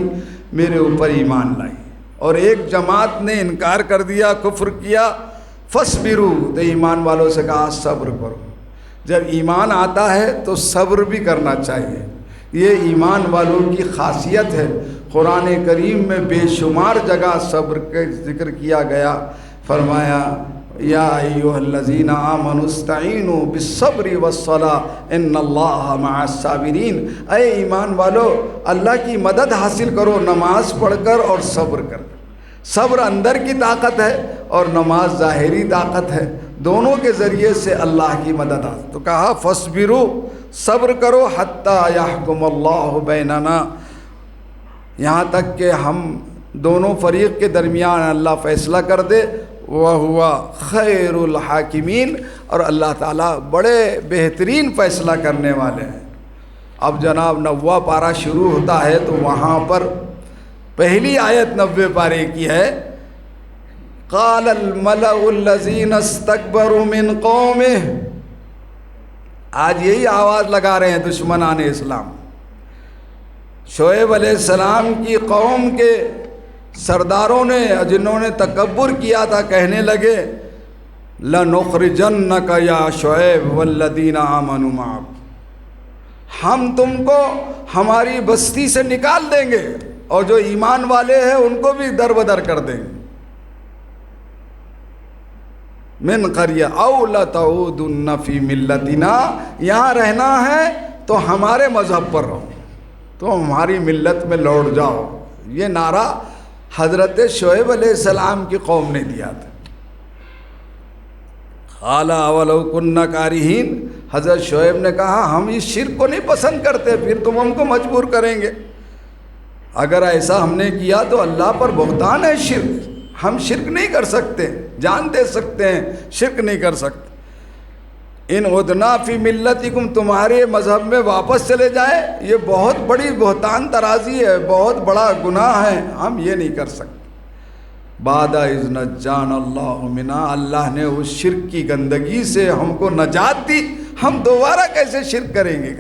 میرے اوپر ایمان لائی اور ایک جماعت نے انکار کر دیا، کفر کیا، فَاصْبِرُوا، تو ایمان والوں سے کہا صبر کرو۔ جب ایمان آتا ہے تو صبر بھی کرنا چاہیے، یہ ایمان والوں کی خاصیت ہے۔ قرآن کریم میں بے شمار جگہ صبر کا ذکر کیا گیا، فرمایا یا ایھا الذین آمنوا استعینوا بالصبر والصلاۃ ان اللہ مع الصابرین، اے ایمان والو اللہ کی مدد حاصل کرو نماز پڑھ کر اور صبر کر کر۔ صبر اندر کی طاقت ہے اور نماز ظاہری طاقت ہے، دونوں کے ذریعے سے اللہ کی مدد آتی۔ تو کہا فاصبروا، صبر کرو، حتی یحکم اللہ بیننا، یہاں تک کہ ہم دونوں فریق کے درمیان اللہ فیصلہ کر دے، وَهُوَ خَيْرُ الْحَاكِمِينَ، اور اللہ تعالیٰ بڑے بہترین فیصلہ کرنے والے ہیں۔ اب جناب 90واں پارہ شروع ہوتا ہے تو وہاں پر پہلی آیت 90 پارے کی ہے، قَالَ الْمَلَأُ الَّذِينَ اسْتَكْبَرُوا مِنْ قَوْمِهِ، آج یہی آواز لگا رہے ہیں دشمنان اسلام۔ شعیب علیہ السلام کی قوم کے سرداروں نے جنہوں نے تکبر کیا تھا کہنے لگے لَنُخْرِجَنَّكَ يَا شُعَيْبُ وَالَّذِينَ آمَنُوا مَعَكَ، ہم تم کو ہماری بستی سے نکال دیں گے اور جو ایمان والے ہیں ان کو بھی در بدر کر دیں گے۔ مِنْ قَرْيَةٍ أَوْ لَتَعُودُنَّ فِي مِلَّتِنَا، یہاں رہنا ہے تو ہمارے مذہب پر رہو، تو ہماری ملت میں لوٹ جاؤ۔ یہ نعرہ حضرت شعیب علیہ السلام کی قوم نے دیا تھا۔ قَالَ أَوَلَوْ كُنَّا كَارِهِينَ، حضرت شعیب نے کہا ہم اس شرک کو نہیں پسند کرتے، پھر تم ہم کو مجبور کریں گے۔ اگر ایسا ہم نے کیا تو اللہ پر بہتان ہے شرک، ہم شرک نہیں کر سکتے، جان دے سکتے ہیں، شرک نہیں کر سکتے۔ ان عدنا فی ملتکم، تمہارے مذہب میں واپس چلے جائے، یہ بہت بڑی بہتان ترازی ہے، بہت بڑا گناہ ہے، ہم یہ نہیں کر سکتے۔ بعد اذ نجانا اللہ منا، اللہ نے اس شرک کی گندگی سے ہم کو نجات دی، ہم دوبارہ کیسے شرک کریں گے؟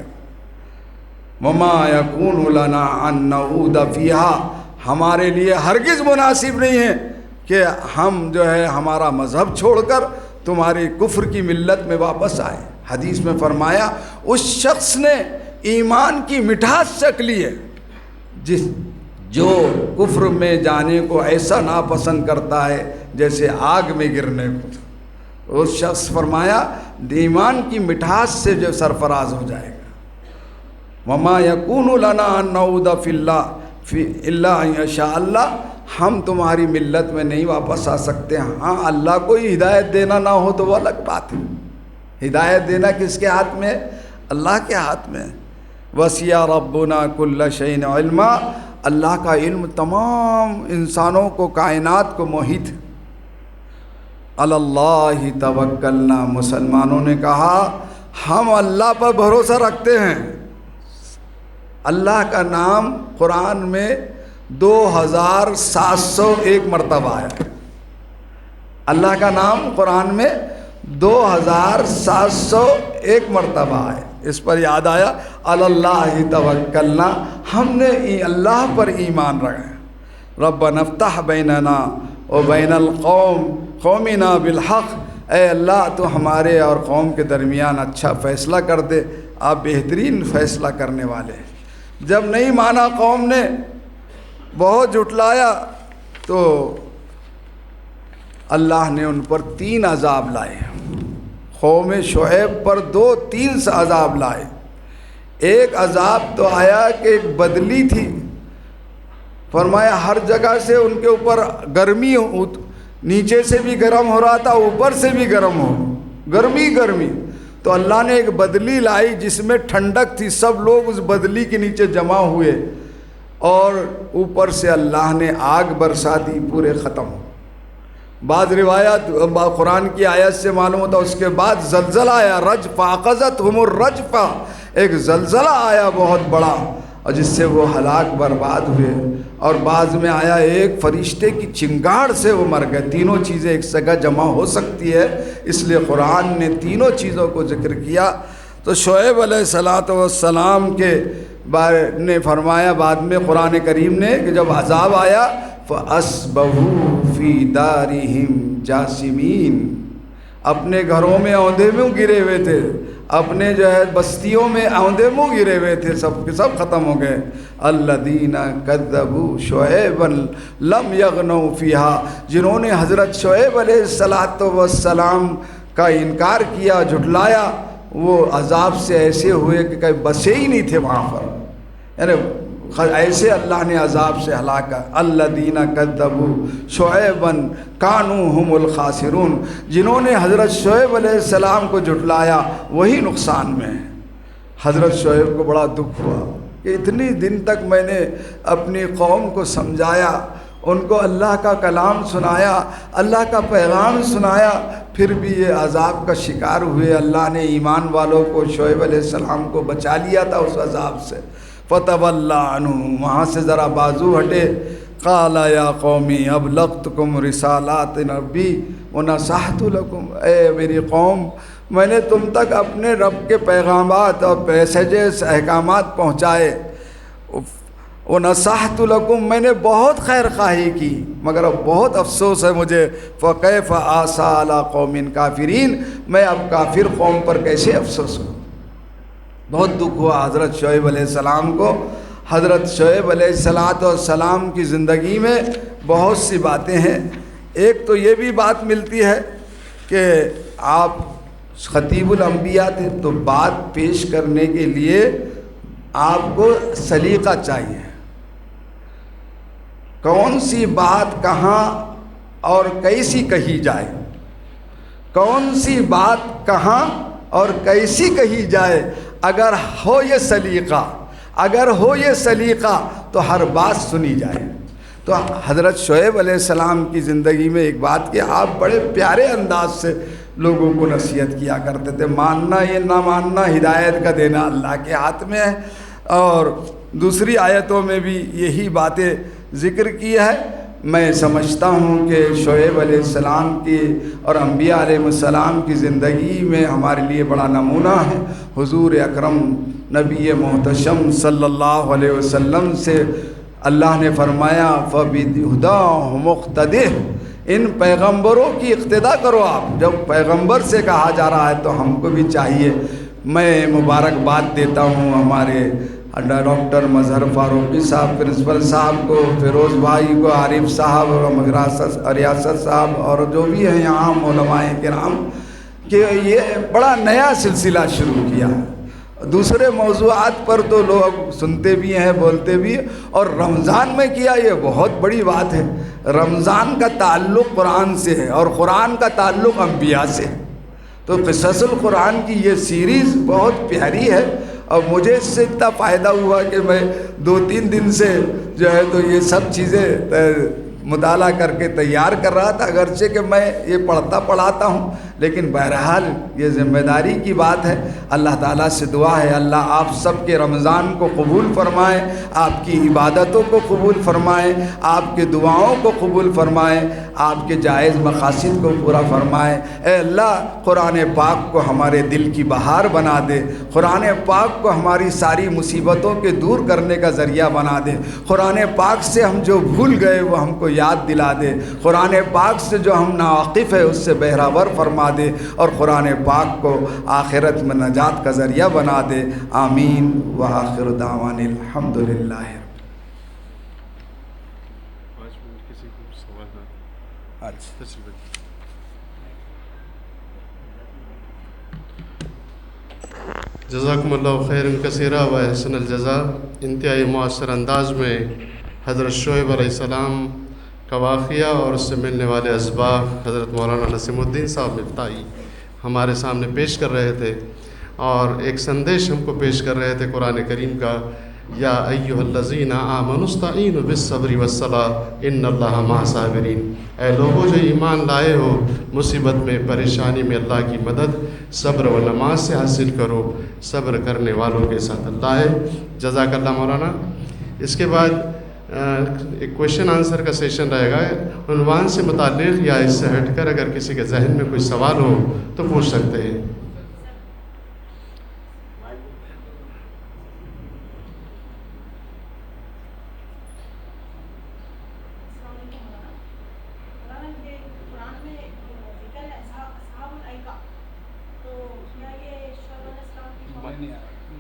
وما یکون لنا ان نعود فیہا، ہمارے لیے ہرگز مناسب نہیں ہے کہ ہم جو ہے ہمارا مذہب چھوڑ کر تمہاری کفر کی ملت میں واپس آئے۔ حدیث میں فرمایا اس شخص نے ایمان کی مٹھاس چکھ لی ہے جو کفر میں جانے کو ایسا ناپسند کرتا ہے جیسے آگ میں گرنے کو۔ اس شخص فرمایا ایمان کی مٹھاس سے جو سرفراز ہو جائے گا۔ وما یکون لنا ان نعود فی اللہ الا ان یشاء اللہ، ہم تمہاری ملت میں نہیں واپس آ سکتے، ہاں اللہ کو ہی ہدایت دینا نہ ہو تو وہ الگ بات ہے۔ ہدایت دینا کس کے ہاتھ میں؟ اللہ کے ہاتھ میں۔ وسع ربنا کل شیء علما، اللہ کا علم تمام انسانوں کو، کائنات کو محیط ہے۔ علی اللہ توکلنا، مسلمانوں نے کہا ہم اللہ پر بھروسہ رکھتے ہیں۔ اللہ کا نام قرآن میں 2701 مرتبہ آیا ہے۔ اللہ کا نام قرآن میں 2701 مرتبہ ہے۔ اس پر یاد آیا اللہ توکلنا، ہم نے اللہ پر ایمان رکھا۔ ربنا افتح بیننا وبین قومنا بالحق، اے اللہ تو ہمارے اور قوم کے درمیان اچھا فیصلہ کر دے، آپ بہترین فیصلہ کرنے والے ہیں۔ جب نہیں مانا قوم نے، بہت جھٹلایا، تو اللہ نے ان پر 3 عذاب لائے۔ قوم شعیب پر 2-3 عذاب لائے۔ ایک عذاب تو آیا کہ ایک بدلی تھی، فرمایا ہر جگہ سے ان کے اوپر گرمی نیچے سے بھی گرم ہو رہا تھا، اوپر سے بھی گرم ہو، گرمی۔ تو اللہ نے ایک بدلی لائی جس میں ٹھنڈک تھی، سب لوگ اس بدلی کے نیچے جمع ہوئے اور اوپر سے اللہ نے آگ برسا دی، پورے ختم۔ بعض روایات قرآن کی آیت سے معلوم ہوتا اس کے بعد زلزلہ آیا، رجفہ اخذتہم الرجفہ، ایک زلزلہ آیا بہت بڑا، اور جس سے وہ ہلاک برباد ہوئے۔ اور بعض میں آیا ایک فرشتے کی چنگاڑ سے وہ مر گئے۔ تینوں چیزیں ایک جگہ جمع ہو سکتی ہے، اس لیے قرآن نے تینوں چیزوں کو ذکر کیا۔ تو شعیب علیہ السلام کے بارے نے فرمایا بعد میں قرآن کریم نے کہ جب عذاب آیا فَأَصْبَحُوا فِي دَارِهِمْ جَاثِمِينَ، اپنے گھروں میں اوندھے منہ گرے ہوئے تھے، اپنے جو ہے بستیوں میں اوندھے منہ گرے ہوئے تھے، سب کے سب ختم ہو گئے۔ الَّذِينَ كَذَّبُوا شُعَيْبًا لَمْ يَغْنَوْا فِيهَا، جنہوں نے حضرت شعیب علیہ السلام کا انکار کیا، جھٹلایا، وہ عذاب سے ایسے ہوئے کہ کہیں بسے ہی نہیں تھے وہاں پر، یعنی ایسے اللہ نے عذاب سے ہلاک کر۔ الذین کذبوا شعیبا کانوا هم الخاسرون، جنہوں نے حضرت شعیب علیہ السلام کو جھٹلایا وہی نقصان میں ہیں۔ حضرت شعیب کو بڑا دکھ ہوا کہ اتنی دن تک میں نے اپنی قوم کو سمجھایا، ان کو اللہ کا کلام سنایا، اللہ کا پیغام سنایا، پھر بھی یہ عذاب کا شکار ہوئے۔ اللہ نے ایمان والوں کو، شعیب علیہ السلام کو بچا لیا تھا اس عذاب سے۔ فَتَوَلَّىٰ عَنْهُمْ، وہاں سے ذرا بازو ہٹے۔ قَالَ يَا قَوْمِ أَبْلَغْتُكُمْ رِسَالَاتِ رَبِّي وَنَصَحْتُ لَكُمْ، اے میری قوم، میں نے تم تک اپنے رب کے پیغامات اور پیسیجز احکامات پہنچائے۔ وَنَصَحْتُ لَكُمْ، میں نے بہت خیر خواہی کی، مگر اب بہت افسوس ہے مجھے۔ فَكَيْفَ آسَىٰ عَلَىٰ قَوْمٍ كَافِرِينَ، میں اب کافر قوم پر کیسے افسوس ہوں۔ بہت دکھ ہوا حضرت شعیب علیہ السلام کو۔ حضرت شعیب علیہ السلام کی زندگی میں بہت سی باتیں ہیں۔ ایک تو یہ بھی بات ملتی ہے کہ آپ خطیب الانبیاء تھے، تو بات پیش کرنے کے لیے آپ کو سلیقہ چاہیے، کون سی بات کہاں اور کیسی کہی جائے، کون سی بات کہاں اور کیسی کہی جائے۔ اگر ہو یہ سلیقہ تو ہر بات سنی جائے۔ تو حضرت شعیب علیہ السلام کی زندگی میں ایک بات کہ آپ بڑے پیارے انداز سے لوگوں کو نصیحت کیا کرتے تھے۔ ماننا یا نہ ماننا ہدایت کا دینا اللہ کے ہاتھ میں ہے، اور دوسری آیتوں میں بھی یہی باتیں ذکر کی ہے۔ میں سمجھتا ہوں کہ شعیب علیہ السلام کی اور انبیاء علیہ السلام کی زندگی میں ہمارے لیے بڑا نمونہ ہے۔ حضور اکرم نبی محتشم صلی اللہ علیہ وسلم سے اللہ نے فرمایا فَبِهُدَاهُ مُقْتَدِهْ، ان پیغمبروں کی اقتدا کرو۔ آپ جب پیغمبر سے کہا جا رہا ہے تو ہم کو بھی چاہیے۔ میں مبارکباد دیتا ہوں ہمارے ڈاکٹر مظہر فاروقی صاحب، پرنسپل صاحب کو، فیروز بھائی کو، عارف صاحب اور ریاست صاحب اور جو بھی ہیں یہاں علماء کرام، کہ یہ بڑا نیا سلسلہ شروع کیا ہے۔ دوسرے موضوعات پر تو لوگ سنتے بھی ہیں، بولتے بھی ہیں، اور رمضان میں کیا یہ بہت بڑی بات ہے۔ رمضان کا تعلق قرآن سے ہے اور قرآن کا تعلق انبیاء سے ہے، تو قصص القرآن کی یہ سیریز بہت پیاری ہے۔ اور مجھے اس سے اتنا فائدہ ہوا کہ میں 2-3 دن سے جو ہے تو یہ سب چیزیں مطالعہ کر کے تیار کر رہا تھا، اگرچہ کہ میں یہ پڑھاتا ہوں، لیکن بہرحال یہ ذمہ داری کی بات ہے۔ اللہ تعالیٰ سے دعا ہے اللہ آپ سب کے رمضان کو قبول فرمائے، آپ کی عبادتوں کو قبول فرمائے، آپ کے دعاؤں کو قبول فرمائے، آپ کے جائز مقاصد کو پورا فرمائے۔ اے اللہ قرآن پاک کو ہمارے دل کی بہار بنا دے، قرآن پاک کو ہماری ساری مصیبتوں کے دور کرنے کا ذریعہ بنا دے، قرآن پاک سے ہم جو بھول گئے وہ ہم کو یاد دلا دے، قرآن پاک سے جو ہم ناواقف ہے اس سے بہراور فرما دے، اور قرآن پاک کو آخرت میں نجات کا ذریعہ بنا دے۔ آمین وآخر دعوانا الحمدللہ۔ جزاکم اللہ خیرا کثیرا و احسن الجزا۔ انتہائی مؤثر انداز میں حضرت شعیب علیہ السلام کا واقعہ اور اس سے ملنے والے اسباق حضرت مولانا نسیم الدین صاحب مفتاحی ہمارے سامنے پیش کر رہے تھے، اور ایک سندیش ہم کو پیش کر رہے تھے قرآن کریم کا، یا ایھا الذین آمنوا استعینوا بالصبر والصلاۃ ان اللہ مع الصابرین، اے لوگوں جو ایمان لائے ہو، مصیبت میں پریشانی میں اللہ کی مدد صبر و نماز سے حاصل کرو، صبر کرنے والوں کے ساتھ اللہ ہے۔ جزاک اللہ مولانا۔ اس کے بعد ایک کویشچن آنسر کا سیشن رہے گا عنوان سے متعلق، یا اس سے ہٹ کر اگر کسی کے ذہن میں کوئی سوال ہو تو پوچھ سکتے ہیں۔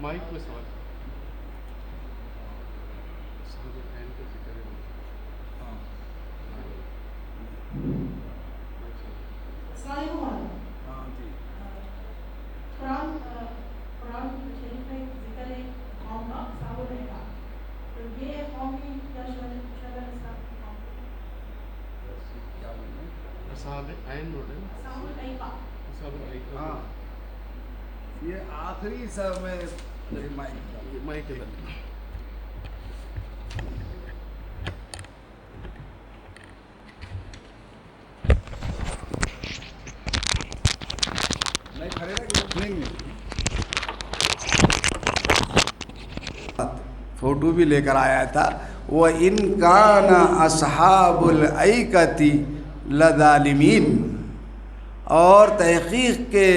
مائک میں سوال۔ قرآن شریف میں ذکر ہے قوم کا صحابہ کا، تو یہ قوم بھی کیا شہداء اسلام کی قوم ہاں یہ آخری سر میں مائک فوٹو بھی لے کر آیا تھا۔ وَإِنْ كَانَ أَصْحَابُ الْأَيْكَةِ لَظَالِمِينَ، اور تحقیق کے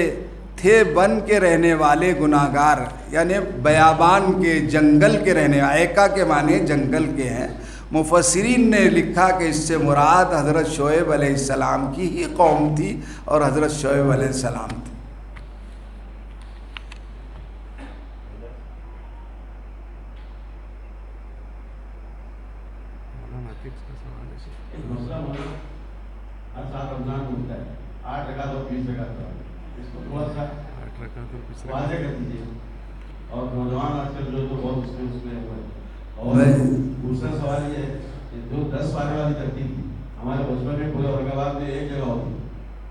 تھے بن کے رہنے والے گناہگار، یعنی بیابان کے جنگل کے رہنے، ایکا کے معنی جنگل کے ہیں۔ مفسرین نے لکھا کہ اس سے مراد حضرت شعیب علیہ السلام کی ہی قوم تھی اور حضرت شعیب علیہ السلام تھی۔ رمضان ہوتا ہے 8 رکعت اور 20 رکعت کا، اس کو تھوڑا سا واضح کر دیجیے، اور نوجوان آج کل جو تو بہت اس میں اور دوسرا سوال یہ ہے کہ جو 10 پارے والی ترتیب تھی ہمارے بچپن میں پورے اورنگ آباد میں ایک جگہ ہوتی،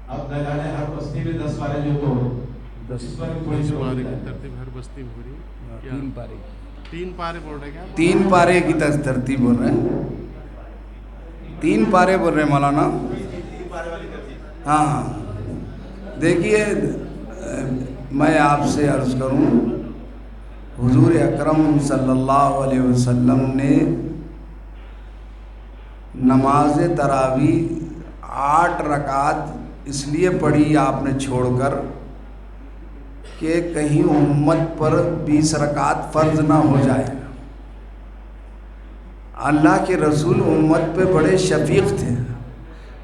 اب نہ جانے ہر بستی میں 10 پارے جو تو ہو، اس پر تھوڑی سی ترتیب ہر بستی میں ہو رہی ہے۔ 3 پارے، 3 پارے بول رہے ہیں، 3 پارے کی ترتیب بول رہے ہیں، 3 پارے بول رہے ہیں مولانا۔ ہاں دیکھیے، میں آپ سے عرض کروں، حضور اکرم صلی اللہ علیہ وسلم نے نماز تراویح 8 رکعت اس لیے پڑھی آپ نے چھوڑ کر کہ کہیں امت پر 20 رکعت فرض نہ ہو جائے۔ اللہ کے رسول امت پہ بڑے شفیق تھے،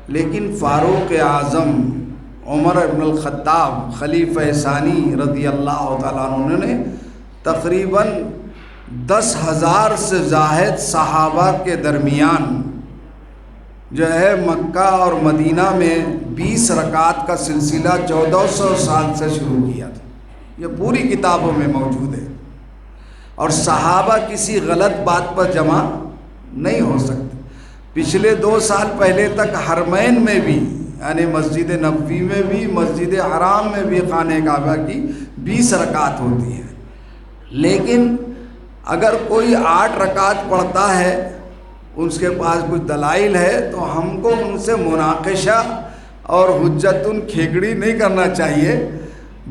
لیکن فاروق اعظم عمر ابن الخطاب خلیفہ ثانی رضی اللہ تعالیٰ عنہ نے تقریباً 10,000 سے زائد صحابہ کے درمیان جو ہے مکہ اور مدینہ میں 20 رکعت کا سلسلہ 1400 سال سے شروع کیا تھا۔ یہ پوری کتابوں میں موجود ہے، اور صحابہ کسی غلط بات پر جمع نہیں ہو سکتے۔ پچھلے 2 سال پہلے تک حرمین میں بھی، یعنی مسجد نبوی میں بھی، مسجد حرام میں بھی خانہ کعبہ کی 20 رکعت ہوتی ہے، لیکن اگر کوئی 8 رکعت پڑھتا ہے، اس کے پاس کچھ دلائل ہے، تو ہم کو ان سے مناقشہ اور حجتن کھیکڑی نہیں کرنا چاہیے۔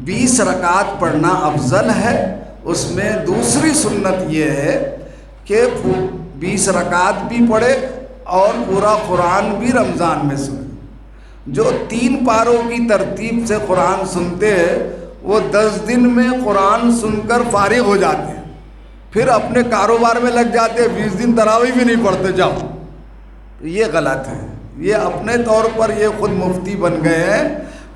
20 رکعت پڑھنا افضل ہے۔ اس میں دوسری سنت یہ ہے کہ 20 رکعت بھی پڑھے اور پورا قرآن بھی رمضان میں سنے۔ جو 3 پاروں کی ترتیب سے قرآن سنتے ہیں وہ 10 دن میں قرآن سن کر فارغ ہو جاتے ہیں، پھر اپنے کاروبار میں لگ جاتے ہیں، 20 دن تراویح بھی نہیں پڑھتے۔ جاؤ، یہ غلط ہے۔ یہ اپنے طور پر یہ خود مفتی بن گئے ہیں۔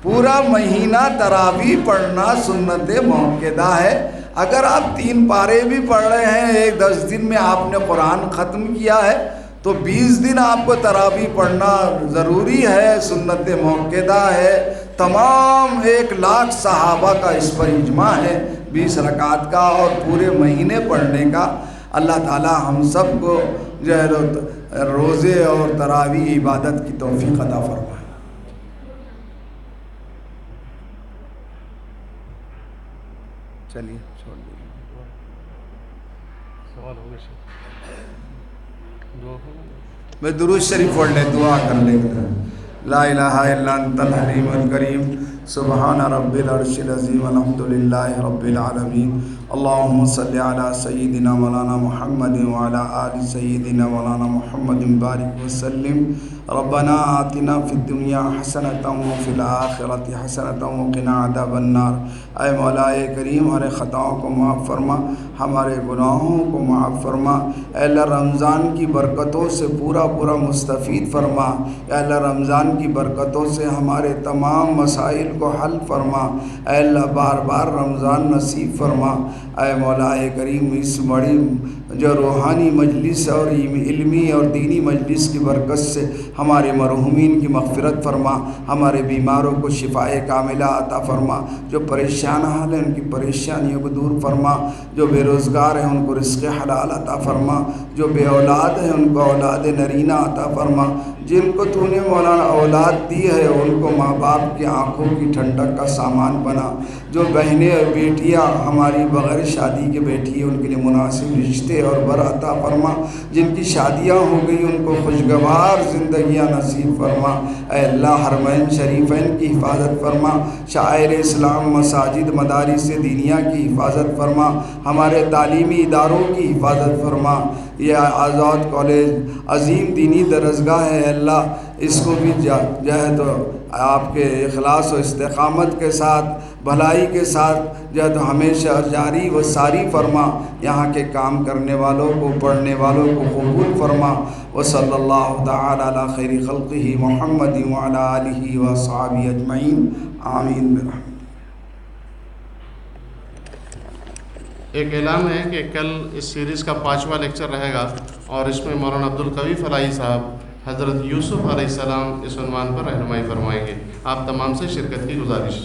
پورا مہینہ تراویح پڑھنا سنت موقدہ ہے۔ اگر آپ 3 پارے بھی پڑھ رہے ہیں، ایک 10 دن میں آپ نے قرآن ختم کیا ہے، تو 20 دن آپ کو تراویح پڑھنا ضروری ہے، سنت موقدہ ہے۔ تمام 1,00,000 صحابہ کا اس پر اجماع ہے 20 رکعت کا اور پورے مہینے پڑھنے کا۔ اللہ تعالی ہم سب کو جو ہے روزے اور تراویح عبادت کی توفیق عطا فرمائے۔ چلیے چھوڑ دیجیے۔ سوال ہو گیا میں درود شریف پڑھ لیں، دعا کر لیں۔ لا الہ الا انت الحلیم الکریم سبحان رب العرش العظیم الحمد للہ رب العالمین اللہم صلی علی سیدنا مولانا محمد وعلی آل سیدنا مولانا محمد بارک وسلم۔ ربنا آتنا فی الدنیا حسنۃ وفی الآخرۃ حسنۃ وقنا عذاب النار۔ اے مولا کریم ہمارے خطاؤں کو معاف فرما، ہمارے گناہوں کو معاف فرما۔ اے اللہ رمضان کی برکتوں سے پورا مستفید فرما۔ اے اللہ رمضان کی برکتوں سے ہمارے تمام مسائل کو حل فرما۔ اے اللہ بار بار رمضان نصیب فرما۔ اے مولا کریم اس بڑی جو روحانی مجلس اور علمی اور دینی مجلس کی برکت سے ہمارے مرحومین کی مغفرت فرما، ہمارے بیماروں کو شفائے کاملہ عطا فرما، جو پریشان حال ہیں ان کی پریشانیوں کو دور فرما، جو بے روزگار ہیں ان کو رزق حلال عطا فرما، جو بے اولاد ہیں ان کو اولاد نرینہ عطا فرما، جن کو تو نے مولانا اولاد دی ہے ان کو ماں باپ کی آنکھوں کی ٹھنڈک کا سامان بنا، جو بہنیں اور بیٹیاں ہماری بغیر شادی کے بیٹھی ہیں ان کے لیے مناسب رشتے اور بر عطا فرما، جن کی شادیاں ہو گئی ان کو خوشگوار زندگیاں نصیب فرما۔ اے اللہ حرمین شریفین کی حفاظت فرما، شاعر اسلام مساجد مدارس دینیہ کی حفاظت فرما، ہمارے تعلیمی اداروں کی حفاظت فرما۔ یہ آزاد کالج عظیم دینی درسگاہ ہے اللہ، اس کو بھی جہد آپ کے اخلاص و استقامت کے ساتھ بھلائی کے ساتھ جہد ہمیشہ جاری و ساری فرما، یہاں کے کام کرنے والوں کو پڑھنے والوں کو قبول فرما۔ وصلی اللہ تعالی علی خیر خلقہ محمد وعلی آلہ وصحبہ اجمعین آمین برحمتہ۔ ایک اعلان ہے کہ کل اس سیریز کا 5واں لیکچر رہے گا اور اس میں مولانا عبدالقوی فلاحی صاحب حضرت یوسف علیہ السلام اس عنوان پر رہنمائی فرمائیں گے۔ آپ تمام سے شرکت کی گزارش۔